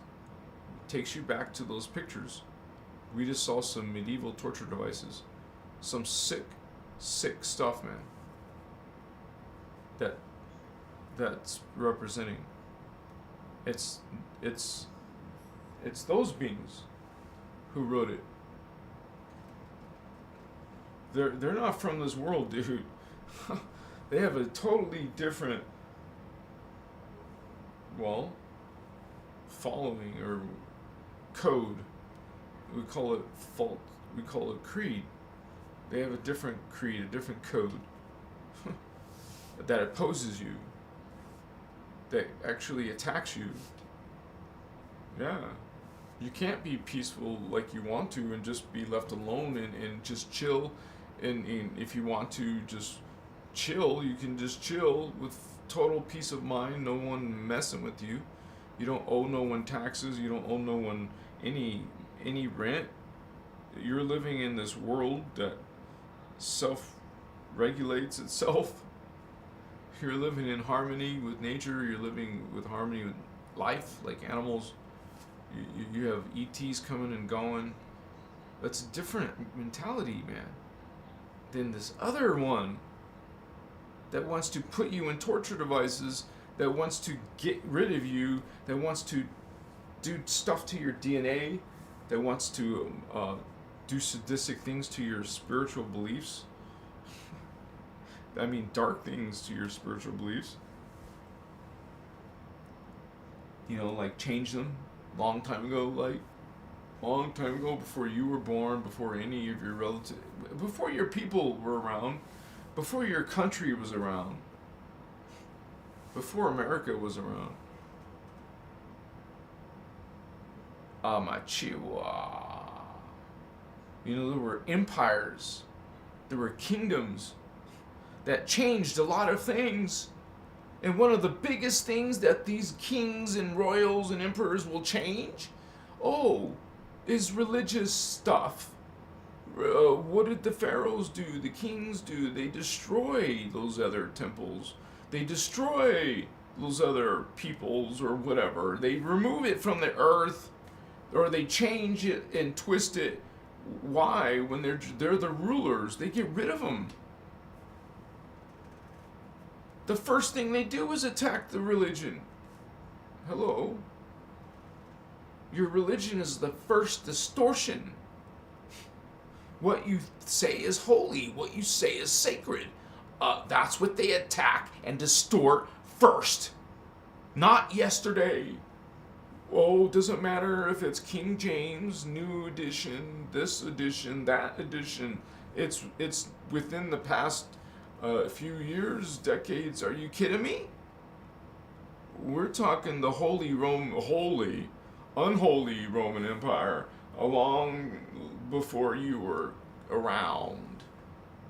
takes you back to those pictures. We just saw some medieval torture devices. Some sick stuff, man. That's representing. It's those beings who wrote it. They're not from this world, dude. They have a totally different, well, following or code. We call it fault. We call it creed. They have a different creed, a different code that opposes you, that actually attacks you. Yeah. You can't be peaceful like you want to and just be left alone and just chill. And if you want to just chill, you can just chill with total peace of mind, no one messing with you. You don't owe no one taxes, you don't owe no one any rent. You're living in this world that self-regulates itself. You're living in harmony with nature, you're living with harmony with life, like animals. You have ETs coming and going. That's a different mentality, man, than this other one that wants to put you in torture devices, that wants to get rid of you, that wants to do stuff to your DNA, that wants to do sadistic things to your spiritual beliefs. I mean, dark things to your spiritual beliefs. You know, like change them. Long time ago, before you were born, before any of your relatives, before your people were around, before your country was around, before America was around. Amachiwa. You know, there were empires, there were kingdoms that changed a lot of things. And one of the biggest things that these kings and royals and emperors will change, is religious stuff. What did the pharaohs do? The kings do? They destroy those other temples. They destroy those other peoples or whatever. They remove it from the earth, or they change it and twist it. Why? When they're the rulers, they get rid of them. The first thing they do is attack the religion. Hello? Your religion is the first distortion. What you say is holy, what you say is sacred. That's what they attack and distort first. Not yesterday. Oh, doesn't matter if it's King James, new edition, this edition, that edition. It's within the past few years, decades. Are you kidding me? We're talking the unholy Roman Empire, along before you were around,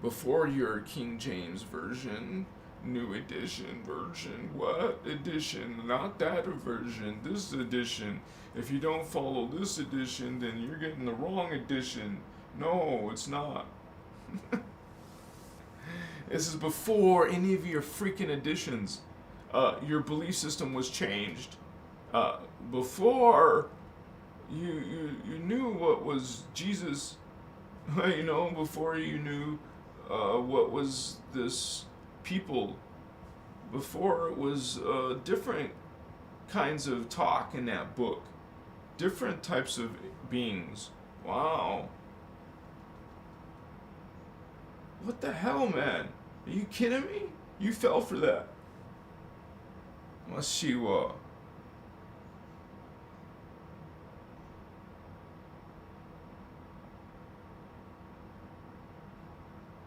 before your King James version, new edition version. What edition? Not that version, this edition. If you don't follow this edition, then you're getting the wrong edition. No, it's not. This is before any of your freaking editions. Your belief system was changed. Before you knew what was Jesus, before you knew what was this people, before it was different kinds of talk in that book, different types of beings. Wow. What the hell, man? Are you kidding me? You fell for that. Mashiwa.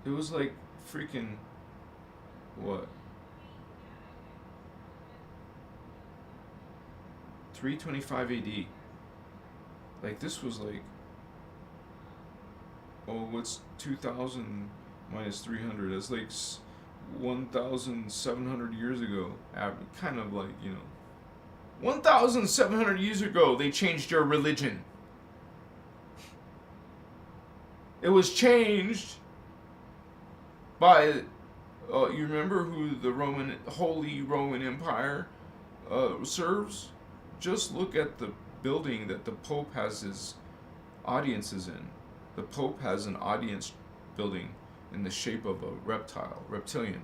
It was like freaking, what? 325 AD. Like, this was like, oh, what's 2,000 minus 300? That's like 1,700 years ago. Kind of like, 1,700 years ago, they changed your religion. It was changed by, you remember who the Holy Roman Empire serves? Just look at the building that the Pope has his audiences in. The Pope has an audience building in the shape of a reptilian.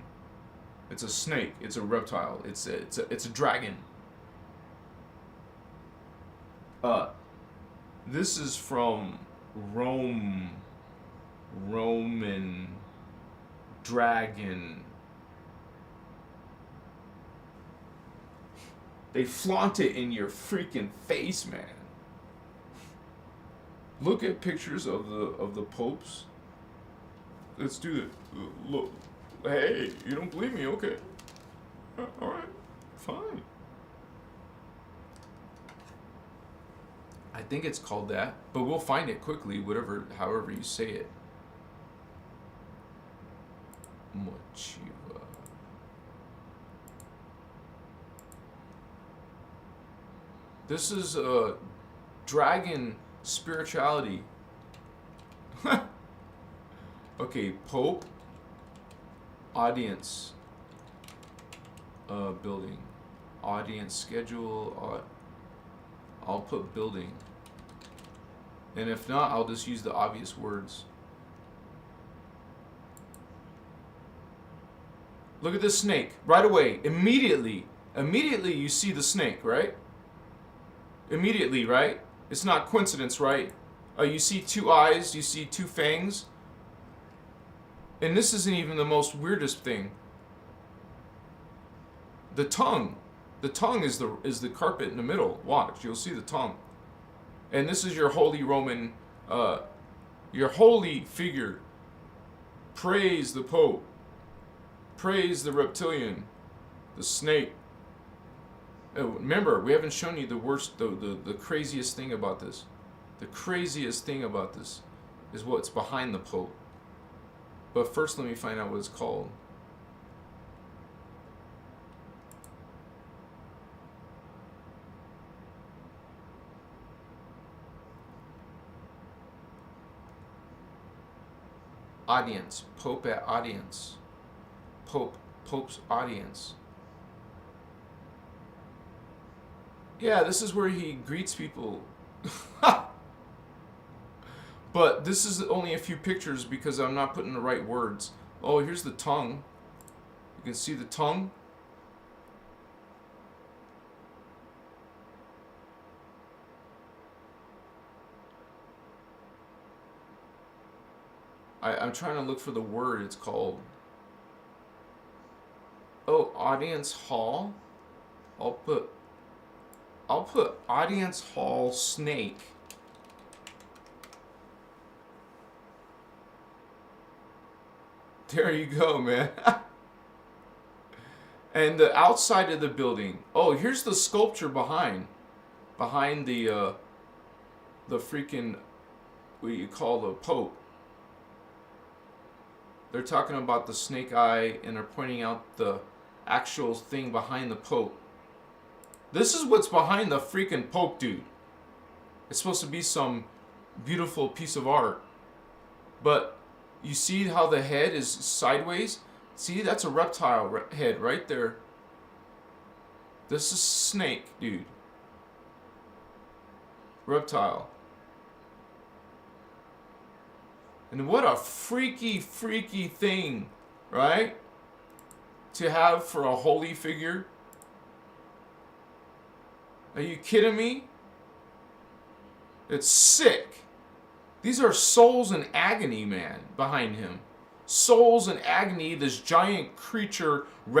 It's a snake. It's a reptile. It's a dragon. This is from Roman dragon. They flaunt it in your freaking face, man. Look at pictures of the popes. Let's do it. Look. Hey, you don't believe me? Okay. All right. Fine. I think it's called that, but we'll find it quickly, however you say it. Mochiva. This is dragon spirituality. Okay, Pope, audience, building, audience schedule. I'll put building, and if not, I'll just use the obvious words. Look at this snake right away. Immediately you see the snake, right? Immediately, right? It's not coincidence, right? You see two eyes, you see two fangs. And this isn't even the most weirdest thing. The tongue. The tongue is the carpet in the middle. Watch, you'll see the tongue. And this is your Holy Roman, your holy figure. Praise the Pope. Praise the reptilian, the snake. Remember, we haven't shown you the worst, the craziest thing about this. The craziest thing about this is what's behind the Pope. But first, let me find out what it's called. Audience. Pope at audience. Pope's audience. Yeah, this is where he greets people. But this is only a few pictures because I'm not putting the right words. Oh, here's the tongue. You can see the tongue. I'm trying to look for the word it's called. Oh, audience hall. I'll put audience hall snake. There you go, man. And the outside of the building. Oh, here's the sculpture behind the freaking, what you call the Pope. They're talking about the snake eye and they're pointing out the actual thing behind the Pope. This is what's behind the freaking Pope, dude. It's supposed to be some beautiful piece of art. But you see how the head is sideways? See, that's a reptile head right there. This is snake, dude. Reptile. And what a freaky thing, right? To have for a holy figure. Are you kidding me? It's sick. These are souls in agony, man, behind him. Souls in agony, this giant creature